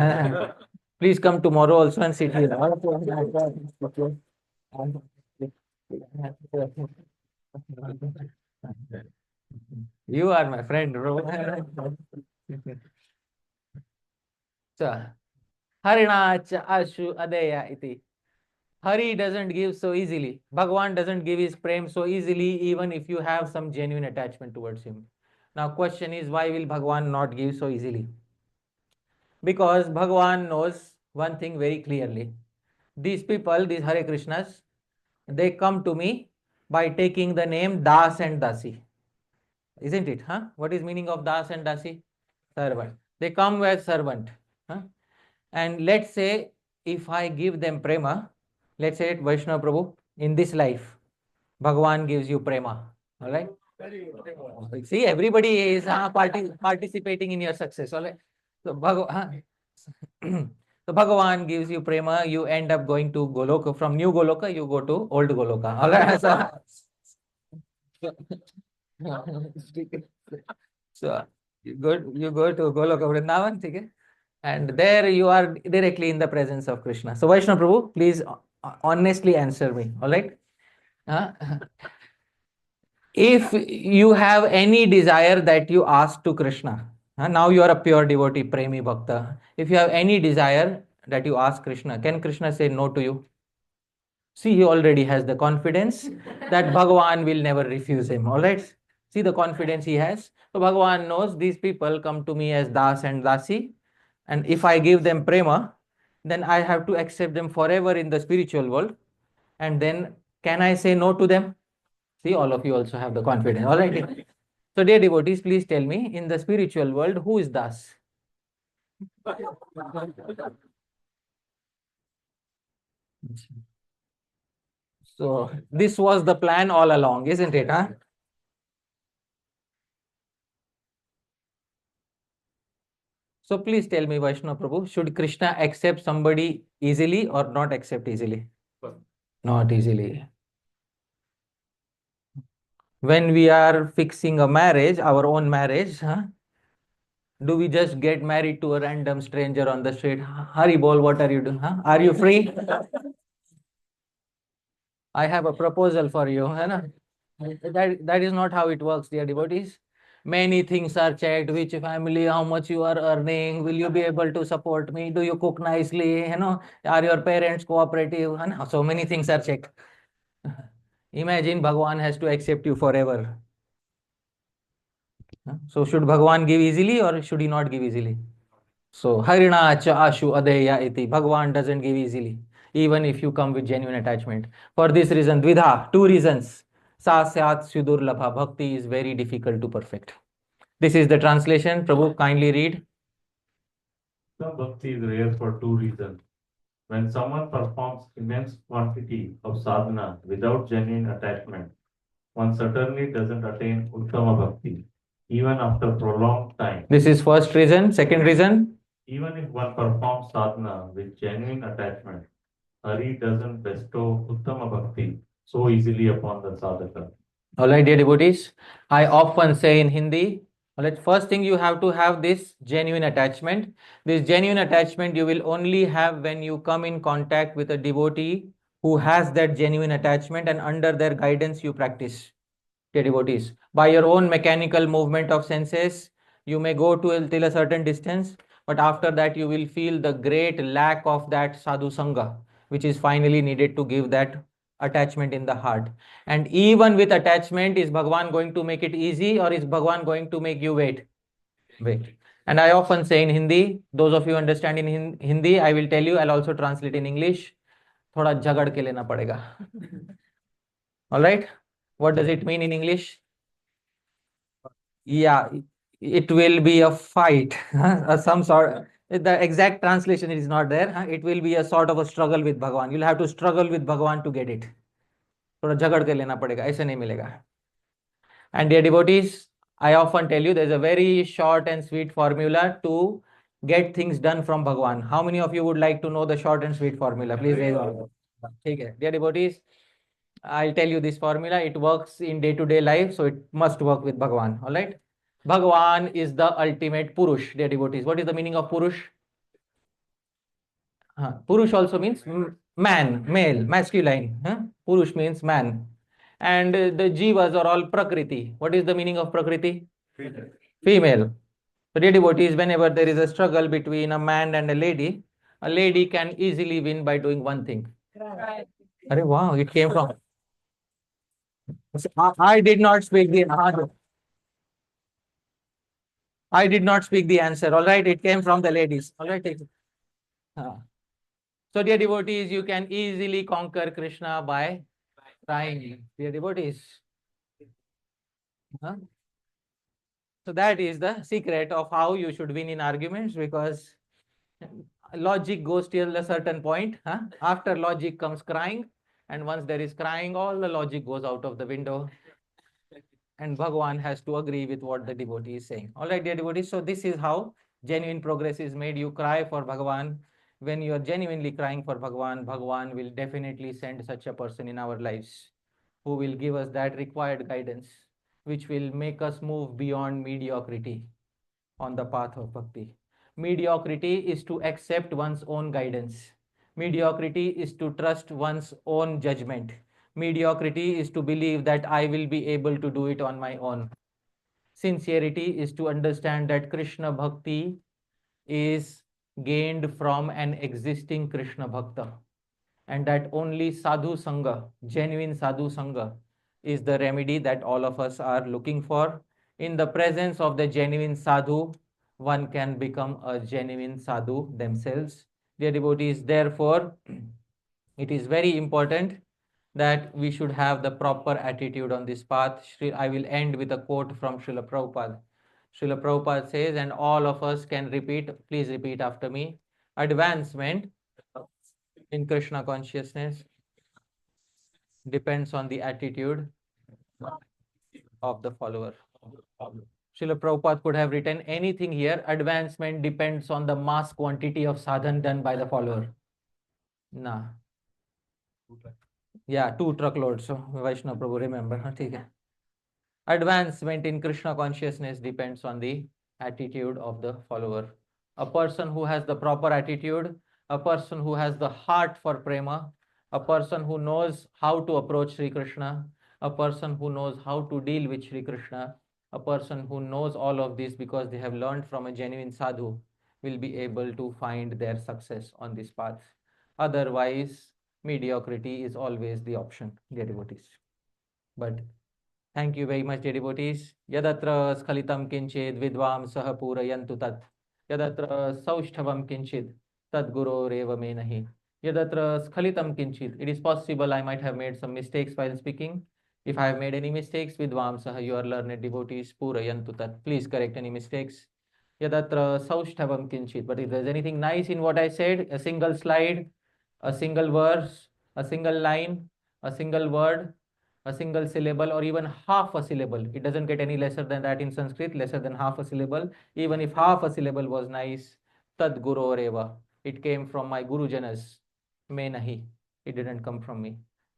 Please come tomorrow also and sit here. You are my friend, bro. So, Harina cha ashu adeya iti. Hari doesn't give so easily. Bhagavan doesn't give his prem so easily, even if you have some genuine attachment towards him. Now, question is, why will Bhagavan not give so easily? Because Bhagavan knows one thing very clearly. These people, these Hare Krishnas, they come to me by taking the name Das and Dasi. Isn't it? Huh? What is meaning of Das and Dasi? Servant. They come as servant. Huh? And let's say if I give them prema, let's say Vaishnava Prabhu, in this life, Bhagavan gives you prema. All right? See, everybody is participating in your success. All right? So, so Bhagavan gives you prema, you end up going to Goloka. From New Goloka, you go to Old Goloka. All right? So you go to Goloka Vrindavan, okay? And there you are directly in the presence of Krishna. So Vaishnava Prabhu, please honestly answer me. All right? If you have any desire that you ask to Krishna, now you are a pure devotee, premi bhakta. If you have any desire that you ask Krishna, can Krishna say no to you? See, he already has the confidence that Bhagavan will never refuse him. All right? See the confidence he has. So Bhagavan knows these people come to me as Das and Dasi. And if I give them prema, then I have to accept them forever in the spiritual world. And then can I say no to them? See, all of you also have the confidence. All right. So, dear devotees, please tell me, in the spiritual world, who is Das? So, this was the plan all along, isn't it? Huh? So, please tell me, Vaishnava Prabhu, should Krishna accept somebody easily or not accept easily? Not easily. when we are fixing a marriage, our own marriage, do we just get married to a random stranger on the street? Hari bol, what are you doing? Are you free? I have a proposal for you. है ना? That is not how it works, dear devotees. Many things are checked: which family, how much you are earning, will you be able to support me, do you cook nicely, are your parents cooperative, है so many things are checked. Imagine Bhagwan has to accept you forever. So should Bhagwan give easily or should he not give easily? So Harina cha ashu adeya iti. Bhagwan doesn't give easily, even if you come with genuine attachment. For this reason, Dvidha, two reasons. Sa syat sudurlabha. Bhakti is very difficult to perfect. This is the translation. Prabhu, kindly read. Some bhakti is rare for two reasons. When someone performs immense quantity of sadhana without genuine attachment, one certainly doesn't attain Uttama Bhakti, even after prolonged time. This is first reason. Second reason. Even if one performs sadhana with genuine attachment, Hari doesn't bestow Uttama Bhakti so easily upon the sadhaka. All right, dear devotees. I often say in Hindi, all right, first thing you have to have this genuine attachment. This genuine attachment you will only have when you come in contact with a devotee who has that genuine attachment, and under their guidance you practice. Dear devotees, by your own mechanical movement of senses, you may go to till a certain distance, but after that you will feel the great lack of that sadhu sangha, which is finally needed to give that attachment in the heart. And even with attachment, is Bhagwan going to make it easy, or is Bhagwan going to make you wait? Wait. And I often say in Hindi, those of you understand in Hindi, I will tell you, I'll also translate in English. थोड़ा झगड़ के लेना पड़ेगा. All right. What does it mean in English? Yeah, it will be a fight. Some sort. The exact translation is not there. It will be a sort of a struggle with Bhagwan. You'll have to struggle with Bhagwan to get it. थोड़ा झगड़ के लेना पड़ेगा, ऐसे नहीं मिलेगा. And dear devotees, I often tell you there's a very short and sweet formula to get things done from Bhagwan. How many of you would like to know the short and sweet formula? Please raise your hand. Okay. Dear devotees, I'll tell you this formula. It works in day-to-day life, so it must work with Bhagwan. All right. Bhagwan is the ultimate Purush, dear devotees. What is the meaning of Purush? Purush also means man, male, masculine. Purush means man. And the jivas are all Prakriti. What is the meaning of Prakriti? Female. So, dear devotees, whenever there is a struggle between a man and a lady can easily win by doing one thing. Arey, wow, it came from. I did not speak the. I did not speak the answer. All right, it came from the ladies. All right, take it. So, dear devotees, you can easily conquer Krishna by crying. Dear devotees. So, that is the secret of how you should win in arguments, because logic goes till a certain point. After logic comes crying, and once there is crying, all the logic goes out of the window. And Bhagwan has to agree with what the devotee is saying. All right, dear devotees. So, this is how genuine progress is made. You cry for Bhagwan. When you are genuinely crying for Bhagwan, Bhagwan will definitely send such a person in our lives who will give us that required guidance, which will make us move beyond mediocrity on the path of bhakti. Mediocrity is to accept one's own guidance. Mediocrity is to trust one's own judgment. Mediocrity is to believe that I will be able to do it on my own. Sincerity is to understand that Krishna bhakti is gained from an existing Krishna bhakta, and that only sadhu sangha, genuine sadhu sangha, is the remedy that all of us are looking for. In the presence of the genuine sadhu, one can become a genuine sadhu themselves. Dear devotees, therefore, it is very important that we should have the proper attitude on this path. I will end with a quote from Srila Prabhupada. Srila Prabhupada says, and all of us can repeat, please repeat after me: advancement in Krishna consciousness depends on the attitude of the follower. Srila Prabhupada could have written anything here. Advancement depends on the mass quantity of sadhan done by the follower. Nah. Yeah, 2 truckloads. So Vaishnava Prabhu, remember. Okay. Advancement in Krishna consciousness depends on the attitude of the follower. A person who has the proper attitude, a person who has the heart for prema, a person who knows how to approach Sri Krishna, a person who knows how to deal with Sri Krishna, a person who knows all of this because they have learned from a genuine sadhu, will be able to find their success on this path. Otherwise, mediocrity is always the option, dear devotees. But thank you very much, dear devotees. Yadatra skalitam kinchid vidvam sah purayantu tat. Yadatra saushthavam kinchid tad guru reva me nahi. Yadatra skalitam kinchid. It is possible I might have made some mistakes while speaking. If I have made any mistakes, vidvam sah, you are learned devotees, purayantu tat. Please correct any mistakes. Yadatra saushthavam kinchid. But if there's anything nice in what I said, a single slide, a single verse, a single line, a single word, a single syllable, or even half a syllable. It doesn't get any lesser than that in Sanskrit, lesser than half a syllable. Even if half a syllable was nice, tad guru reva. It came from my Guru Janas. Me nahi. It didn't come from me.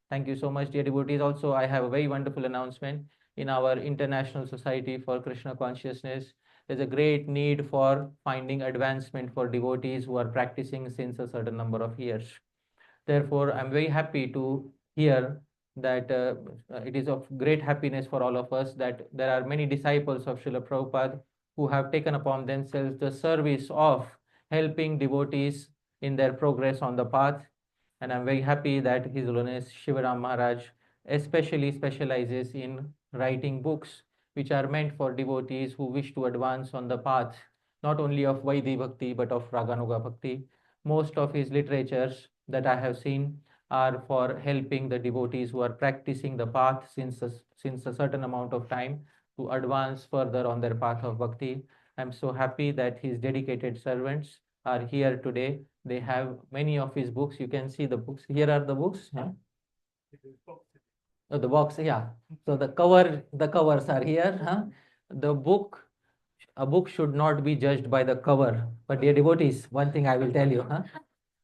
Thank you so much, dear devotees. Also, I have a very wonderful announcement. In our International Society for Krishna Consciousness, there's a great need for finding advancement for devotees who are practicing since a certain number of years. Therefore, I'm very happy to hear that it is of great happiness for all of us that there are many disciples of Srila Prabhupada who have taken upon themselves the service of helping devotees in their progress on the path. And I'm very happy that His Holiness Shivaram Maharaj especially specializes in writing books which are meant for devotees who wish to advance on the path, not only of Vaidhi Bhakti, but of Raganuga Bhakti. Most of his literatures that I have seen are for helping the devotees who are practicing the path since a certain amount of time to advance further on their path of bhakti. I'm so happy that his dedicated servants are here today. They have many of his books. You can see the books. Here are the books. Huh? Oh, the box, yeah. So the covers are here. Huh? The book, a book should not be judged by the cover. But dear devotees, one thing I will tell you, huh?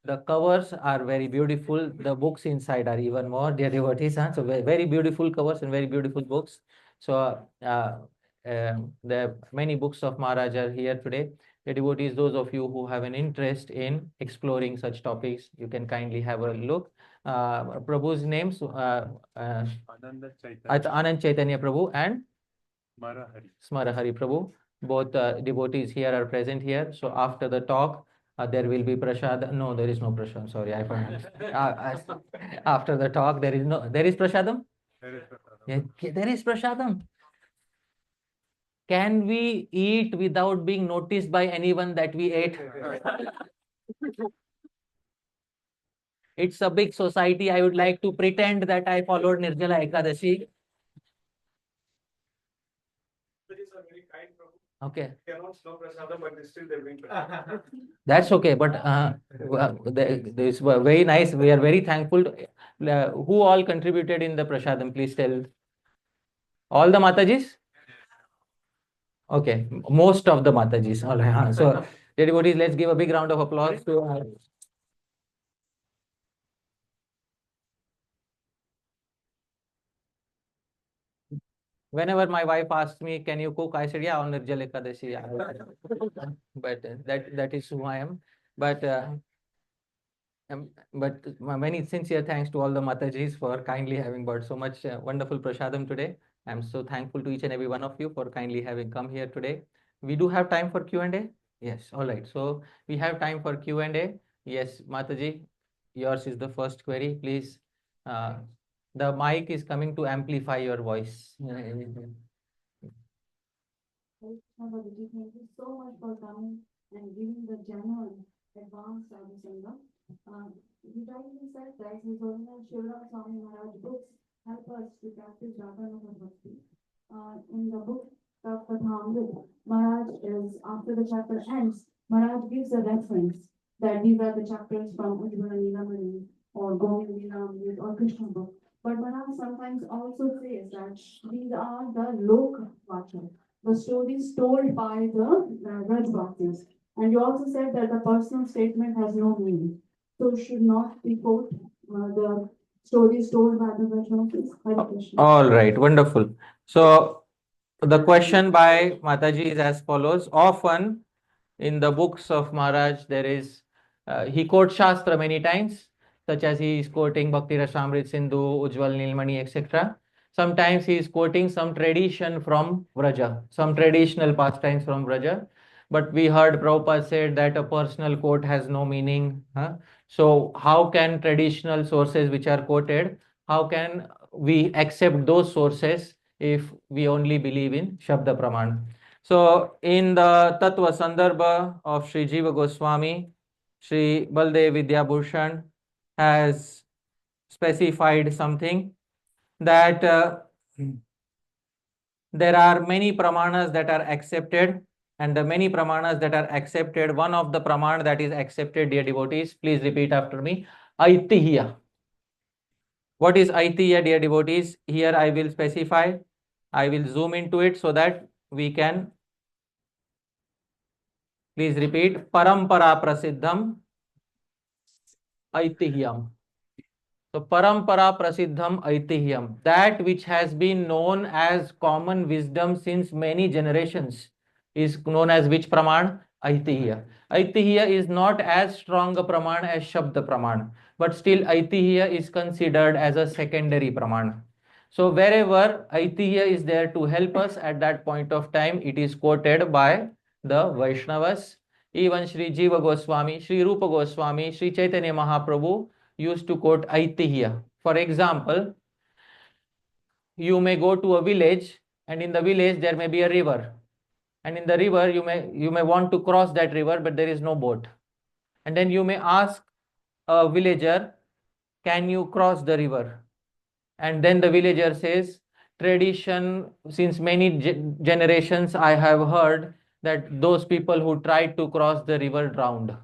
The covers are very beautiful. The books inside are even more, dear devotees. Huh? So very beautiful covers and very beautiful books. So there are many books of Maharaj are here today. The devotees, those of you who have an interest in exploring such topics, you can kindly have a look. Prabhu's names, Anand Chaitanya Prabhu and Smara Hari Prabhu. Both devotees here are present here. So after the talk, there will be prasad. No, there is no prasad. Sorry, I forgot. After the talk, there is prasadam. Yeah, there is prasadam. Can we eat without being noticed by anyone that we ate? It's a big society. I would like to pretend that I followed Nirjala Ekadashi. Okay. That's okay, but this was very nice. We are very thankful. Who all contributed in the prasadam? Please tell. All the Matajis? Okay, most of the Matajis. All right. So, dear devotees, let's give a big round of applause to. Whenever my wife asks me, "Can you cook?" I said, "Yeah, on Nirjala Ekadashi." But that is who I am. But many sincere thanks to all the Matajis for kindly having brought so much wonderful prasadam today. I'm so thankful to each and every one of you for kindly having come here today. We do have time for Q&A. Yes, all right. So we have time for Q&A. Yes, Mataji, yours is the first query. Please, the mic is coming to amplify your voice. Thank you so much for coming and giving the genuine advanced Sadhu you rightly said that His Holiness Shivaram Swami Maharaj books help us to practice Raganuga Bhakti. In the book of Kathamrit, Maharaj is, after the chapter ends, Maharaj gives a reference that these are the chapters from Ujjvala Nilamani or Govind Nilamani or Krishna book. But Maharaj sometimes also says that these are the Lok Vacha, the stories told by the Raj Bhaktis. And you also said that the personal statement has no meaning. So should not be quote the stories told by the Raj Bhaktis. All right, wonderful. So The question by Mataji is as follows. Often in the books of Maharaj, there is, he quotes Shastra many times, such as he is quoting Bhakti Rasamrit Sindhu, Ujjwal Nilmani, etc. Sometimes he is quoting some tradition from Vraja, some traditional pastimes from Vraja. But we heard Prabhupada said that a personal quote has no meaning. Huh? So how can traditional sources which are quoted, how can we accept those sources if we only believe in Shabda Praman? So in the Tattva Sandarbha of Sri Jiva Goswami, Sri Baldev Vidyabhushan has specified something that there are many pramanas that are accepted, and the many pramanas that are accepted, one of the pramana that is accepted, dear devotees, please repeat after me, Aitihya. What is Aitihya, dear devotees? Here I will specify, I will zoom into it so that we can, please repeat, Parampara Prasiddham Aitihyam. So Parampara Prasiddham Aitihyam, that which has been known as common wisdom since many generations, is known as which Praman? Aitihya. Aitihya is not as strong a Praman as Shabda Praman, but still Aitihya is considered as a secondary Praman. So wherever Aitihya is there to help us at that point of time, it is quoted by the Vaishnavas. Even Sri Jiva Goswami, Sri Rupa Goswami, Sri Chaitanya Mahaprabhu used to quote Aitihya. For example, you may go to a village, and in the village there may be a river, and in the river you may want to cross that river, but there is no boat, and then you may ask a villager, can you cross the river? And then the villager says, tradition since many generations I have heard that those people who tried to cross the river drowned.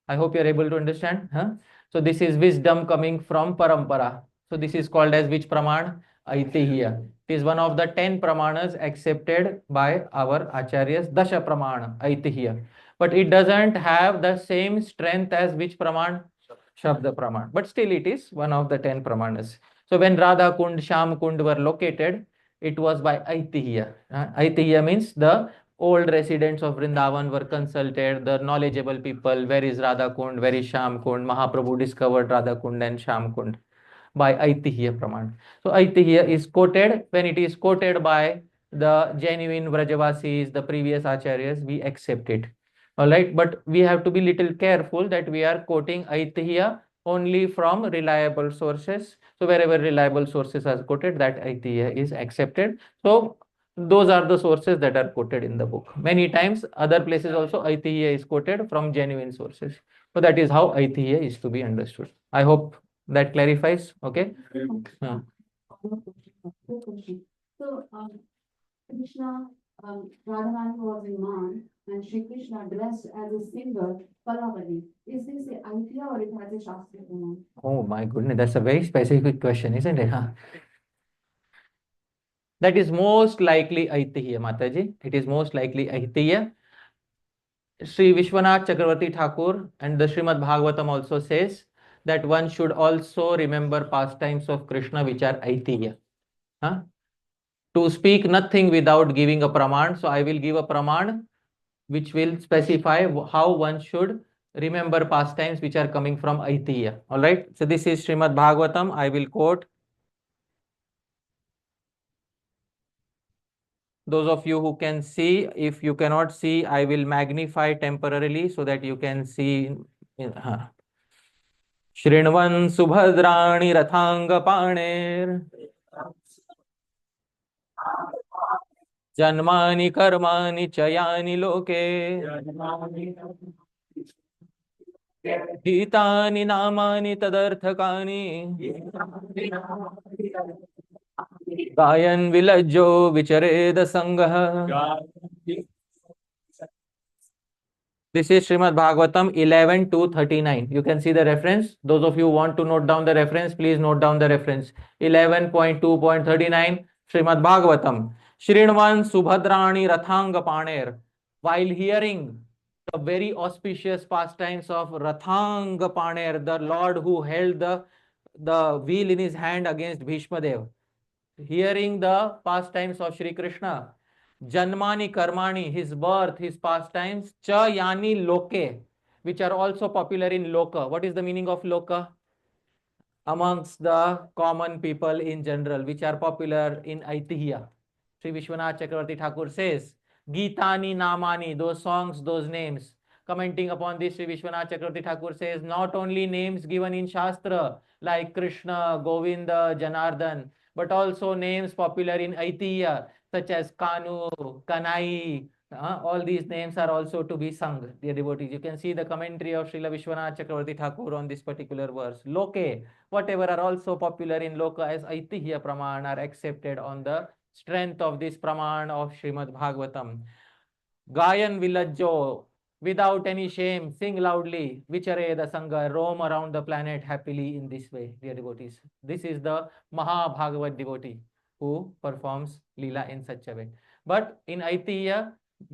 I hope you are able to understand. Huh? So this is wisdom coming from parampara. So this is called as which praman? Aitihya. It is one of the 10 pramanas accepted by our acharyas, dasha pramana, Aitihya. But it doesn't have the same strength as which praman? Shabda praman. But still it is one of the 10 pramanas. So when Radha Kund, Sham Kund were located, it was by Aitihya. Aitihya means the old residents of Vrindavan were consulted, the knowledgeable people, where is Radha Kund, where is Sham Kund. Mahaprabhu discovered Radha Kund and Sham Kund by Aitihya Praman. So Aitihya is quoted, when it is quoted by the genuine Vrajavasis, the previous acharyas, we accept it. All right, but we have to be little careful that we are quoting Aitihya only from reliable sources. So wherever reliable sources are quoted, that Aitihya is accepted. So those are the sources that are quoted in the book. Many times other places also Aitihya is quoted from genuine sources. So that is how Aitihya is to be understood. I hope that clarifies. Okay. One more question. So, Krishna, Radharani was in man, and Shri Krishna dressed as a singer, Palavali. Is this a idea or it has a Shastra pronoun? Oh my goodness, that's a very specific question, isn't it? Huh? That is most likely Aitihya, Mataji. It is most likely Aitihya. Sri Vishwanath Chakravarti Thakur and the Srimad Bhagavatam also says that one should also remember pastimes of Krishna which are Aitihya. Huh? To speak nothing without giving a praman. So I will give a praman which will specify how one should remember pastimes which are coming from Aitihya. All right. So this is Srimad Bhagavatam. I will quote. Those of you who can see, if you cannot see, I will magnify temporarily so that you can see. Shrinvan subhadrani rathanga paner janmani karmani chayani loke gitani namani tadarthakani gayan vilajjo vichareda sangha. This is Srimad Bhagavatam 11 to 39. You can see the reference. Those of you who want to note down the reference, please note down the reference. 11.2.39 Srimad Bhagavatam. Shrinvan Subhadrani Rathanga Paner. While hearing the very auspicious pastimes of Rathanga Paner, the Lord who held the wheel in his hand against Bhishma Dev. hearing the pastimes of Shri Krishna. Janmani Karmani, his birth, his pastimes. Cha Yani Loke, which are also popular in Loka. What is the meaning of Loka? Amongst the common people in general, which are popular in Aitihya. Sri Vishwanath Chakravarti Thakur says, Geetani Namani, those songs, those names. Commenting upon this, Sri Vishwanath Chakravarti Thakur says, not only names given in Shastra like Krishna, Govinda, Janardhan, but also names popular in Aitihya such as Kanu, Kanai. All these names are also to be sung, dear devotees. You can see the commentary of Srila Vishwanath Chakravarti Thakur on this particular verse. Loke, whatever are also popular in Loka as Aitihya Praman, are accepted on the strength of this Praman of Srimad Bhagavatam. Gayan Villajjo, without any shame, sing loudly. Vichare the Sangha, roam around the planet happily in this way, dear devotees. This is the Maha Bhagavat devotee who performs Leela in such a way. But in Aitihya,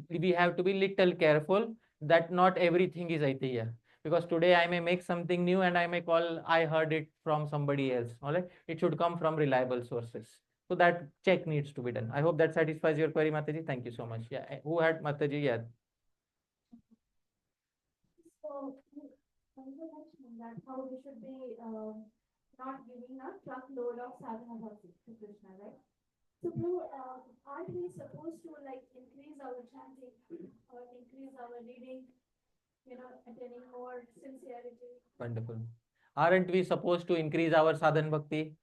we have to be little careful that not everything is Aitihya. Because today I may make something new and I may call, I heard it from somebody else. All right? It should come from reliable sources. So that check needs to be done. I hope that satisfies your query, Mataji. Thank you so much. Yeah, who had Mataji? Yeah. So, you mentioned that how we should be not giving a truckload of sadhana bhakti to Krishna, right? So, aren't we supposed to like increase our chanting or increase our reading, attaining more sincerity? Wonderful. Aren't we supposed to increase our sadhan bhakti?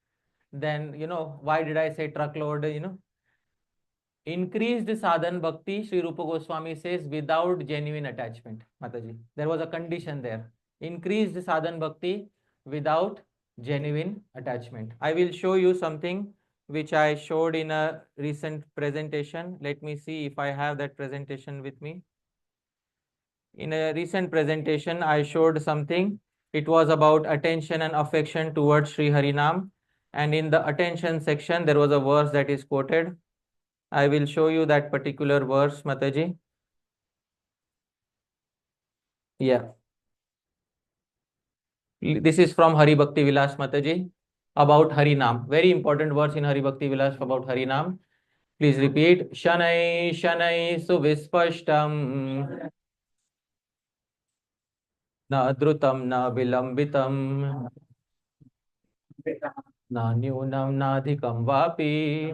Then, why did I say truckload? Increased sadhan bhakti, Sri Rupa Goswami says, without genuine attachment. Mataji, there was a condition there. Increased sadhan bhakti without genuine attachment. I will show you something which I showed in a recent presentation. Let me see if I have that presentation with me. In a recent presentation, I showed something. It was about attention and affection towards Sri Harinam. And in the attention section, there was a verse that is quoted. I will show you that particular verse, Mataji. Yeah. This is from Hari Bhakti Vilas, Mataji, about Harinam. Very important verse in Hari Bhakti Vilas about Harinam. Please repeat. Shanai Shanai Suvispashtam Na Drutam Na Vilambitam Na Nyunam Nadhikam Vapi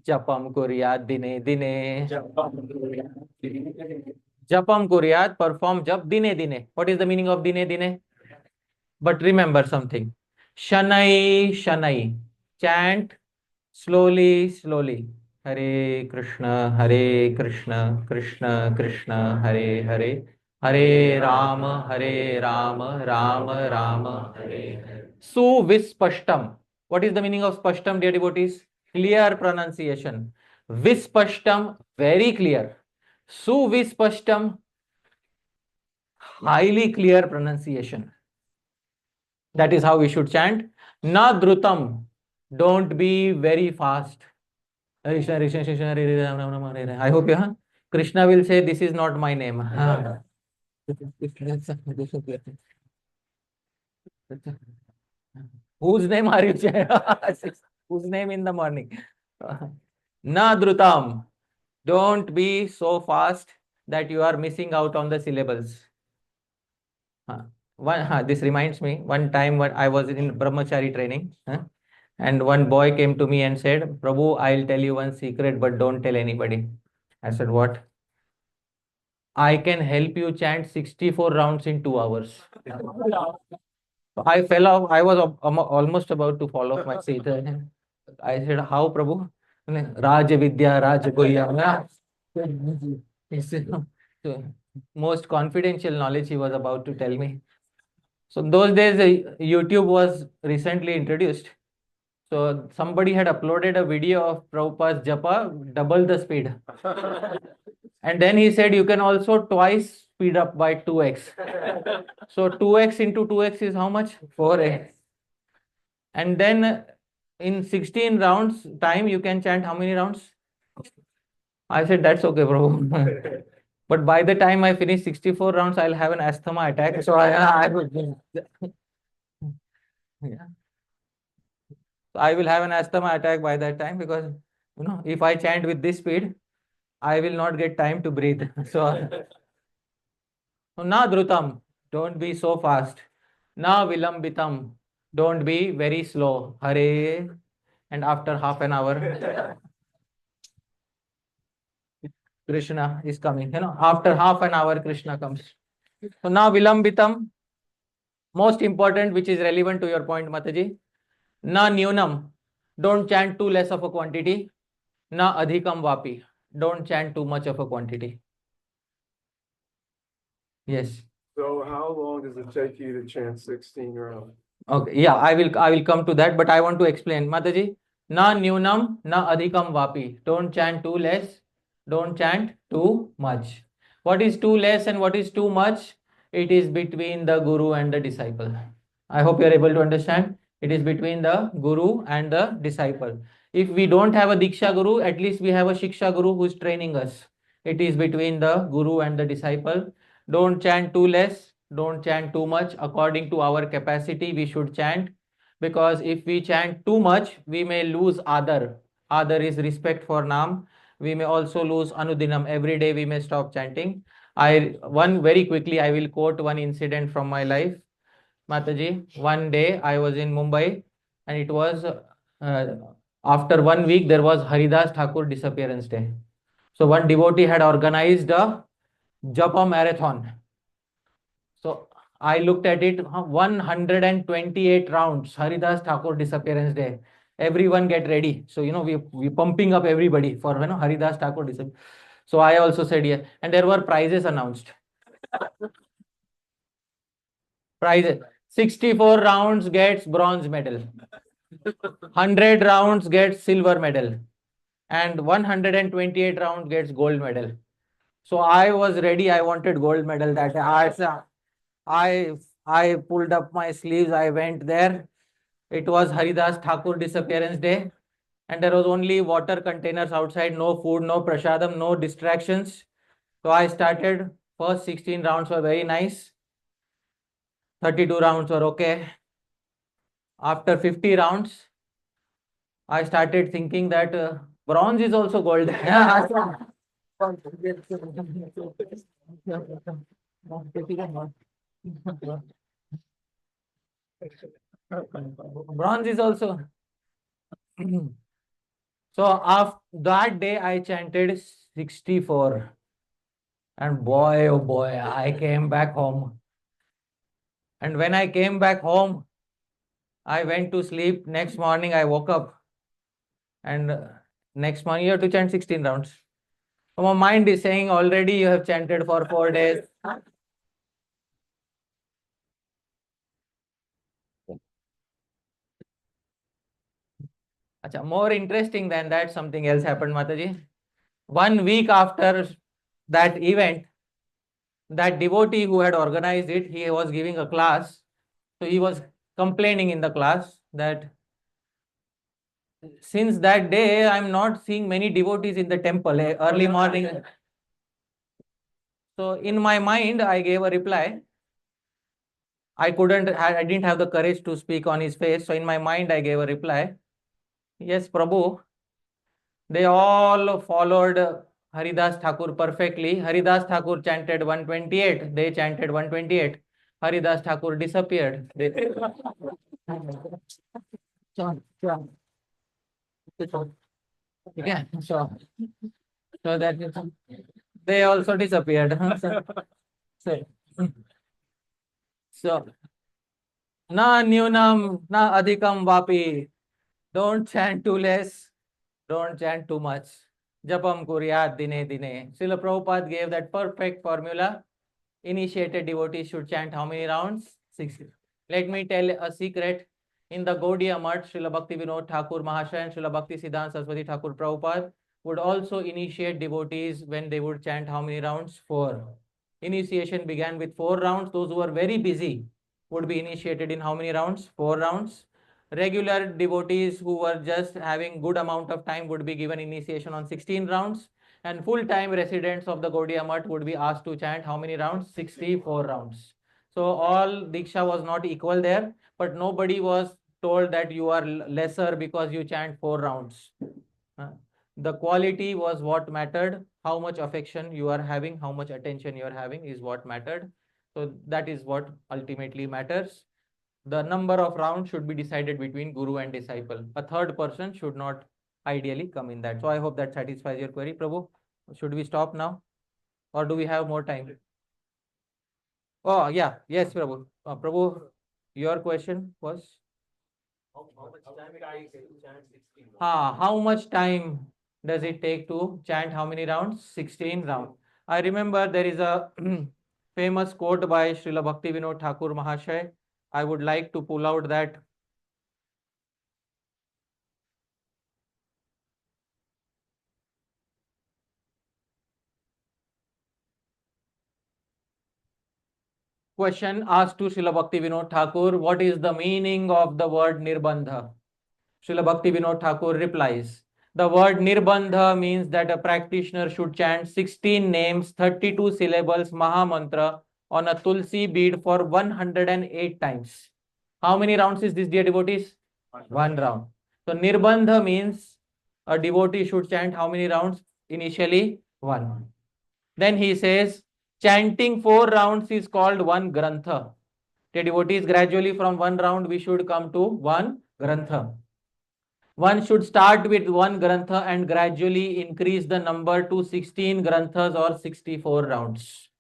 Japam Kuryat Dine Dine Japam Kuryat, perform jap dine dine. What is the meaning of dine dine? But remember something. Shanai Shanai. Chant slowly, slowly. Hare Krishna, Krishna Krishna, Hare Hare. Hare Rama, Rama Rama, Hare Hare. Suvispashtam. What is the meaning of spashtam, dear devotees? Clear pronunciation. Vispashtam, very clear. Suvispashtam, highly clear pronunciation. That is how we should chant. Na drutam, don't be very fast. I hope Krishna will say, this is not my name. Whose name are you chanting? Whose name in the morning? Na drutam, don't be so fast that you are missing out on the syllables. This reminds me, one time when I was in brahmachari training, and one boy came to me and said, Prabhu, I'll tell you one secret, but don't tell anybody. I said, what? I can help you chant 64 rounds in 2 hours. I fell off. I was almost about to fall off my seat. I said, how, Prabhu? Raj Vidya, Raj Goya. Most confidential knowledge he was about to tell me. So those days, YouTube was recently introduced. So somebody had uploaded a video of Prabhupada's japa, double the speed. And then he said, you can also twice speed up by 2x. So 2x into 2x is how much? 4x. And then in 16 rounds time, you can chant how many rounds? I said, that's okay, Prabhu. But by the time I finish 64 rounds, I'll have an asthma attack. So I would. Yeah. So I will have an asthma attack by that time, because if I chant with this speed, I will not get time to breathe. So na drutam, don't be so fast. Na vilambitam, don't be very slow. Hare, and after half an hour, Krishna is coming. After half an hour, Krishna comes. So now vilambitam, most important, which is relevant to your point, Mataji. Na nyunam, don't chant too less of a quantity. Na adhikam vapi, don't chant too much of a quantity. Yes. So how long does it take you to chant 16 rounds? Okay. Yeah, I will come to that, but I want to explain, Mataji. Na nyunam, na adhikam vapi. Don't chant too less. Don't chant too much. What is too less and what is too much? It is between the guru and the disciple. I hope you are able to understand. It is between the guru and the disciple. If we don't have a Diksha Guru, at least we have a Shiksha Guru who is training us. It is between the guru and the disciple. Don't chant too less. Don't chant too much. According to our capacity, we should chant. Because if we chant too much, we may lose Adar. Adar is respect for Nam. We may also lose Anudinam. Every day we may stop chanting. Very quickly, I will quote one incident from my life. Mataji, one day I was in Mumbai, and it was after 1 week there was Haridas Thakur disappearance day. So one devotee had organized a Japa marathon. So I looked at it, 128 rounds, Haridas Thakur disappearance day. Everyone get ready. So we pumping up everybody for Haridas Thakur disappearance. So I also said yes, and there were prizes announced. Prizes. 64 rounds gets bronze medal. 100 rounds gets silver medal. And 128 rounds gets gold medal. So I was ready. I wanted gold medal that I pulled up my sleeves. I went there. It was Haridas Thakur disappearance day. And there was only water containers outside. No food, no prasadam, no distractions. So I started. First 16 rounds were very nice. 32 rounds were okay. After 50 rounds, I started thinking that bronze is also gold. Bronze is also. So after that day, I chanted 64. And boy, oh boy, I came back home. And when I came back home, I went to sleep. Next morning, I woke up. And next morning, you have to chant 16 rounds. So my mind is saying already you have chanted for 4 days. Achha, more interesting than that, something else happened, Mataji. 1 week after that event, that devotee who had organized it, he was giving a class. So he was complaining in the class that since that day, I'm not seeing many devotees in the temple early morning. So in my mind, I gave a reply. I didn't have the courage to speak on his face. So in my mind, I gave a reply. Yes, Prabhu, they all followed Haridas Thakur perfectly. Haridas Thakur chanted 128. They chanted 128. Haridas Thakur disappeared. Okay, so that they also disappeared. So na nyunam, na adhikam vapi. Don't chant too less. Don't chant too much. Japam kuryat dine dine. Srila Prabhupada gave that perfect formula. Initiated devotees should chant how many rounds? 6. Let me tell a secret. In the Gaudiya Math, Srila Bhakti Vinod Thakur Mahasaya and Srila Bhakti Siddhanta Saraswati Thakur Prabhupada would also initiate devotees when they would chant how many rounds? 4. Initiation began with 4 rounds. Those who were very busy would be initiated in how many rounds? 4 rounds. Regular devotees who were just having good amount of time would be given initiation on 16 rounds. And full-time residents of the Gaudiya Math would be asked to chant how many rounds? 64 rounds. So all Diksha was not equal there, but nobody was told that you are lesser because you chant 4 rounds. The quality was what mattered. How much affection you are having, how much attention you are having is what mattered. So that is what ultimately matters. The number of rounds should be decided between guru and disciple. A third person should not ideally come in that. So I hope that satisfies your query. Prabhu, should we stop now or do we have more time? Oh yeah, yes, Prabhu. Prabhu, your question was? How much time does it take to chant how many rounds? 16 rounds. I remember there is a famous quote by Srila Bhakti Vinod Thakur Mahashay. I would like to pull out that. Question asked to Srila Bhakti Vinod Thakur, what is the meaning of the word Nirbandha? Srila Bhakti Vinod Thakur replies, the word Nirbandha means that a practitioner should chant 16 names, 32 syllables, Maha Mantra on a Tulsi bead for 108 times. How many rounds is this, dear devotees? One round. So Nirbandha means a devotee should chant how many rounds? Initially, one. Then he says, chanting 4 rounds is called one grantha. The devotees, gradually from 1 round we should come to 1 grantha. One should start with 1 grantha and gradually increase the number to 16 granthas or 64 rounds.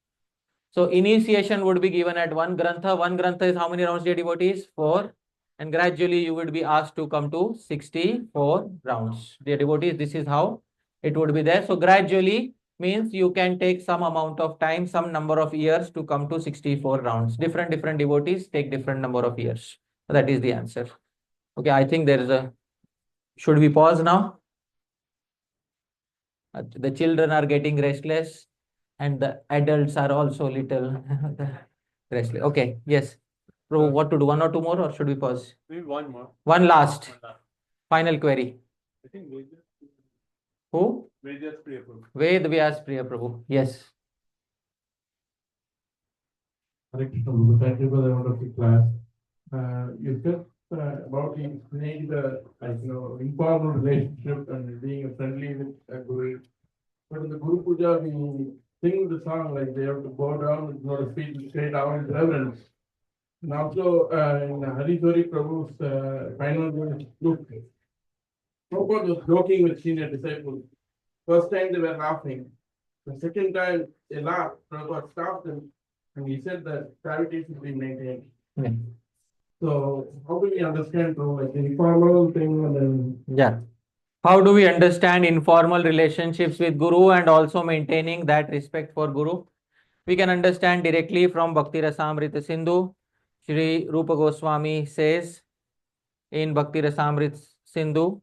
So initiation would be given at 1 grantha. 1 grantha is how many rounds, dear devotees? 4. And gradually you would be asked to come to 64 rounds. Dear devotees, this is how it would be there. So gradually means you can take some amount of time, some number of years to come to 64 rounds. Different devotees take different number of years. That is the answer. Okay, I think there is a... Should we pause now? The children are getting restless and the adults are also little restless. Okay, yes. So what to do? 1 or 2 more or should we pause? Maybe one more. One last. One last. Final query. I think Who? Vedas Priya Prabhu. Ved Vyas Priya Prabhu. Yes. Hare Krishna Prabhu, thank you for the wonderful class. You said about explaining the informal relationship and being friendly with a guru. But in the Guru Puja, we sing the song like they have to bow down with no feet straight down in reverence. And also in Hari Prabhu's final look, Prabhupada was joking with senior disciples. First time they were laughing. The second time they laughed, Prabhupada stopped them and he said that charity should be maintained. Yeah. So how do we understand like the informal thing and then Yeah. How do we understand informal relationships with Guru and also maintaining that respect for Guru? We can understand directly from Bhakti Rasamrita Sindhu. Shri Rupa Goswami says in Bhakti Rasamrita Sindhu,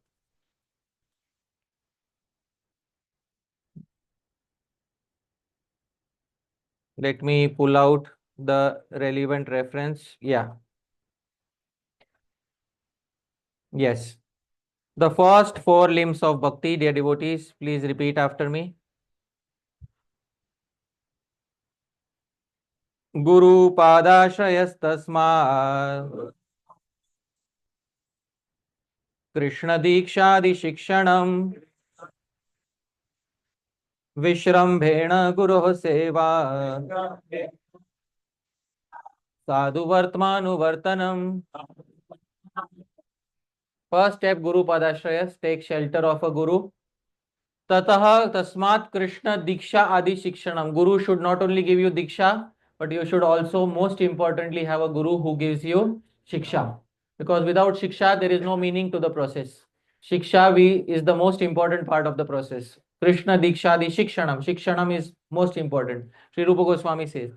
let me pull out the relevant reference. Yeah. Yes. The first 4 limbs of Bhakti, dear devotees, please repeat after me. Guru Padashrayas Tasma Krishna Dikshadi Shikshanam Vishrambhena Guru Seva Sadhu Vartmanu Vartanam. First step, Guru Padashrayas, take shelter of a Guru. Tataha Tasmat Krishna Diksha Adi Shikshanam. Guru should not only give you Diksha, but you should also most importantly have a Guru who gives you Shiksha. Because without Shiksha, there is no meaning to the process. Shiksha is the most important part of the process. Krishna Diksha Adi Shikshanam. Shikshanam is most important. Sri Rupa Goswami says.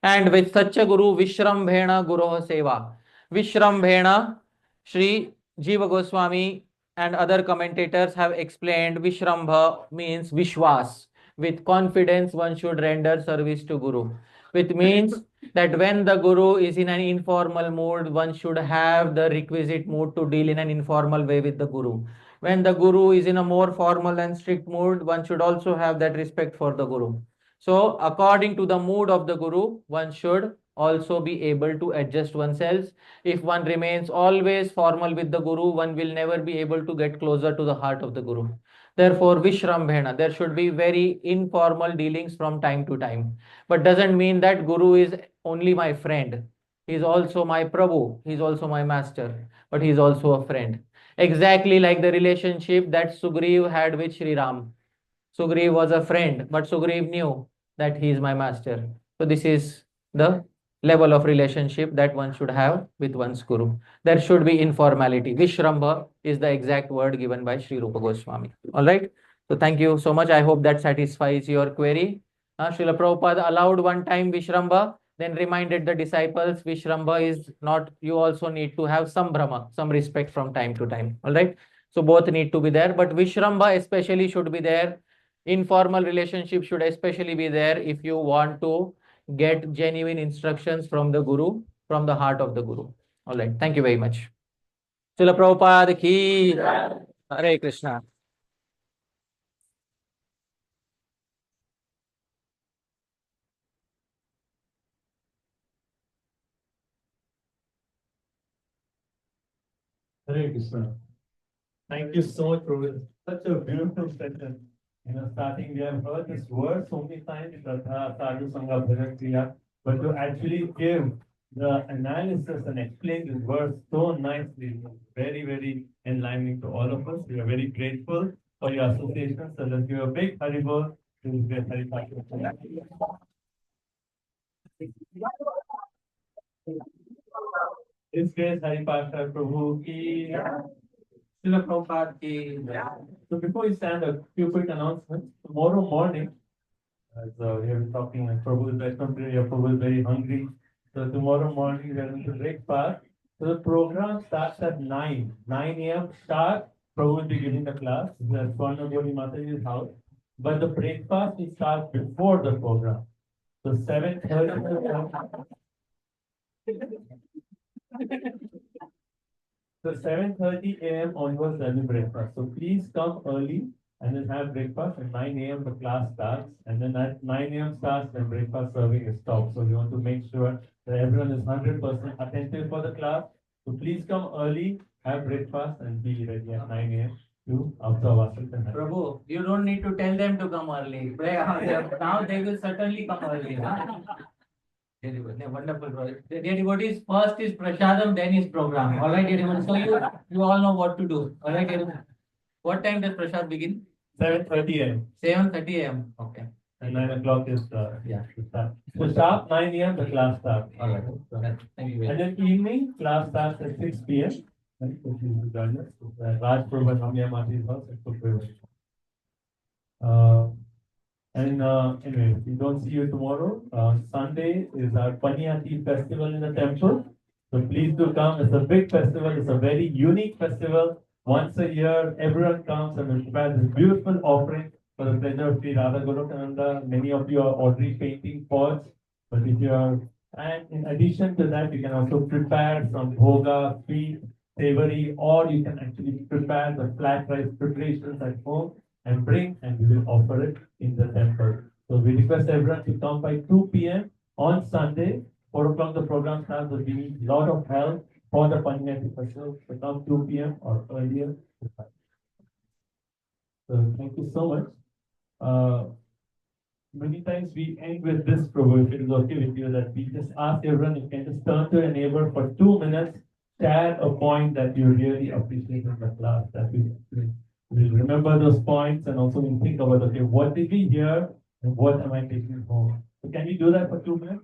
And with such a Guru, Vishrambhena Guroha Seva. Vishrambhena, Sri Jiva Goswami and other commentators have explained Vishrambha means Vishwas. With confidence, one should render service to Guru. Which means that when the Guru is in an informal mood, one should have the requisite mood to deal in an informal way with the Guru. When the Guru is in a more formal and strict mood, one should also have that respect for the Guru. So, according to the mood of the Guru, one should also be able to adjust oneself. If one remains always formal with the Guru, one will never be able to get closer to the heart of the Guru. Therefore, Vishrambhena, there should be very informal dealings from time to time. But doesn't mean that Guru is only my friend. He is also my Prabhu. He is also my master. But he is also a friend. Exactly like the relationship that Sugriv had with Sri Ram. Sugriv was a friend, but Sugriv knew that he is my master. So this is the level of relationship that one should have with one's Guru. There should be informality. Vishrambha is the exact word given by Sri Rupa Goswami. All right. So thank you so much. I hope that satisfies your query. Srila Prabhupada allowed one time Vishrambha, then reminded the disciples Vishrambha is not, you also need to have some Brahma, some respect from time to time. All right. So both need to be there, but Vishrambha especially should be there. Informal relationship should especially be there if you want to get genuine instructions from the Guru, from the heart of the Guru. All right. Thank you very much. Srila Prabhupada ki Hare Krishna. Hare Krishna. Thank you so much, Prabhu. Such a beautiful session. Starting we have heard this word so many times, Shraddha, Sadhu, Sangha, Bhajan, Kriya, but to actually give the analysis and explain this verse so nicely, very, very enlightening to all of us. We are very grateful for your association. So let's give a big Haribol to the great Hari Parshad Prabhu. This great Hari Parshad Prabhu ki Srila Prabhupada ki. So before we stand, a few quick announcements. Tomorrow morning, as we have been talking, and Prabhu is Prabhu is very hungry. So tomorrow morning we are going to breakfast. So the program starts at 9 a.m. Start. Prabhu will be giving the class. That's Swarna Gori Mataji's house. But the breakfast will start before the program. So 7:30. So 7:30 a.m. onwards there will be breakfast. So please come early and then have breakfast. At 9 a.m. the class starts, and then at 9 a.m. starts, then breakfast serving is stopped. So we want to make sure that everyone is 100% attentive for the class. So please come early, have breakfast, and be ready at 9 a.m. to observe us. Prabhu, you don't need to tell them to come early. Now they will certainly come early. Very good. Yeah, wonderful, brother. Dear devotees, first is Prashadam, then is program. All right, dear devotees. So you all know what to do. All right, dear devotees. What time does Prashad begin? 7:30 a.m. 7:30 a.m. Okay. And 9 o'clock is Yeah. start. So sharp 9 a.m. the class starts. All right. Thank you very And much. then evening class starts at 6 p.m. And so please do join us. Raj Prabhu and Ramya Mati's house at Kukwai. Anyway, we don't see you tomorrow. Sunday is our Paniyati festival in the temple. So please do come. It's a big festival. It's a very unique festival. Once a year, everyone comes and we prepare this beautiful offering for the pleasure of Sri Radha Golokananda. Many of you are already painting pots, but if you are, and in addition to that, you can also prepare some bhoga, sweet, savory, or you can actually prepare the flat rice preparations at home and bring, and we will offer it in the temple. So we request everyone to come by 2 p.m. on Sunday. 4 o'clock the program starts, but we need a lot of help for the Paniyati festival. So come 2 p.m. or earlier. So thank you so much. Many times we end with this, Prabhu, if it is okay with you, that we just ask everyone if you can just turn to a neighbor for 2 minutes, share a point that you really appreciate in the class, that we'll remember those points and also we'll think about, okay, what did we hear and what am I taking home? So can we do that for 2 minutes?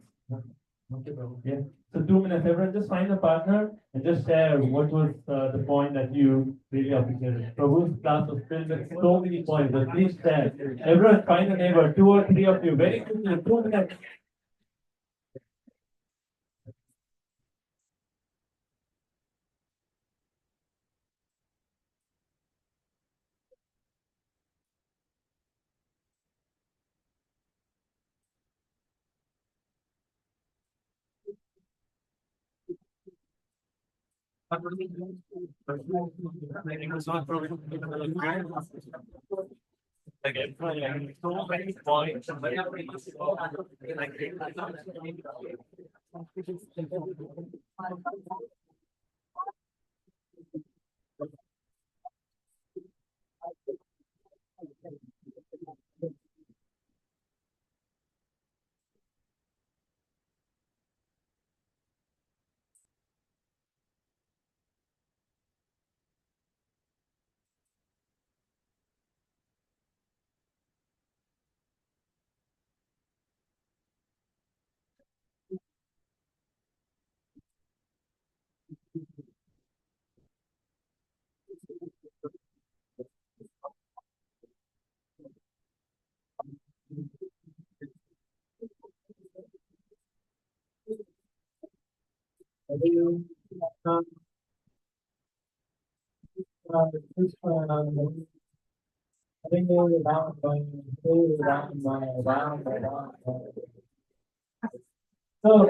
Okay, Prabhu. Yeah. So 2 minutes, everyone just find a partner and just share what was the point that you really appreciated. Prabhu's class was filled with so many points, but please share. Everyone find a neighbor, 2 or 3 of you, very quickly, 2 minutes. Again, so many points. So,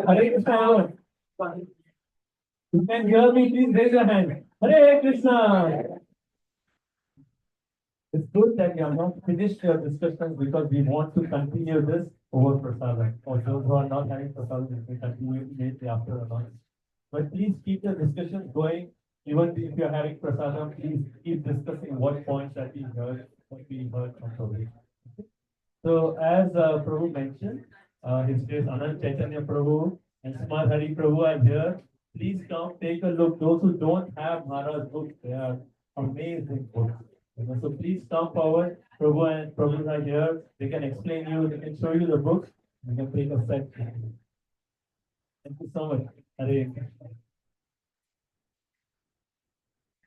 Hare Krishna, everyone. You can hear me, please raise your hand. Hare Krishna. It's good that you have not finished your discussions because we want to continue this over prasadam. For those who are not having prasadam, we can continue immediately after the lunch. But please keep the discussions going. Even if you are having prasadam, please keep discussing what points that what we heard from Prabhu. So as Prabhu mentioned, His Grace Anand Chaitanya Prabhu and Smart Hari Prabhu are here. Please come take a look. Those who don't have Maharaj books, they are amazing books. So please come forward. Prabhu and Prabhu are here. They can explain you. They can show you the books. You can take a set. Thank you so much. Hare Krishna.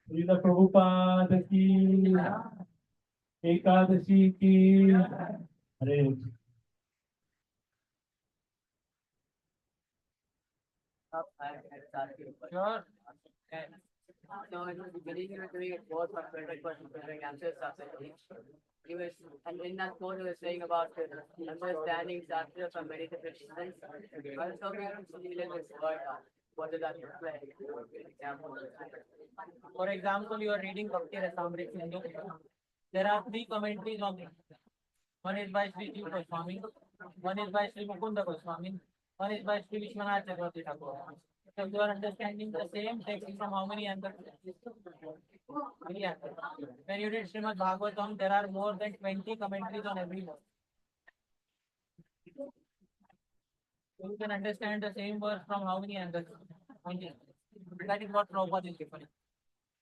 Srila Prabhupada ki, Ekadashi ki, Hare Krishna. Sure. And so it was beginning you were doing a course on preparing answers subsequently. He was, and in that course he was saying about understanding Shastra from many different senses. I was talking about dealing with what does that look like? For example, you are reading Bhakti Rasamrita Sindhu. There are three commentaries on it. One is by Sri Jiva Goswami, one is by Sri Mukunda Goswami, one is by Sri Vishwanath Chakravarti Thakur. So you are understanding the same text from how many angles? Many angles. When you read Srimad Bhagavatam, there are more than 20 commentaries on every verse. So you can understand the same verse from how many angles? 20. That is what Prabhupada is referring.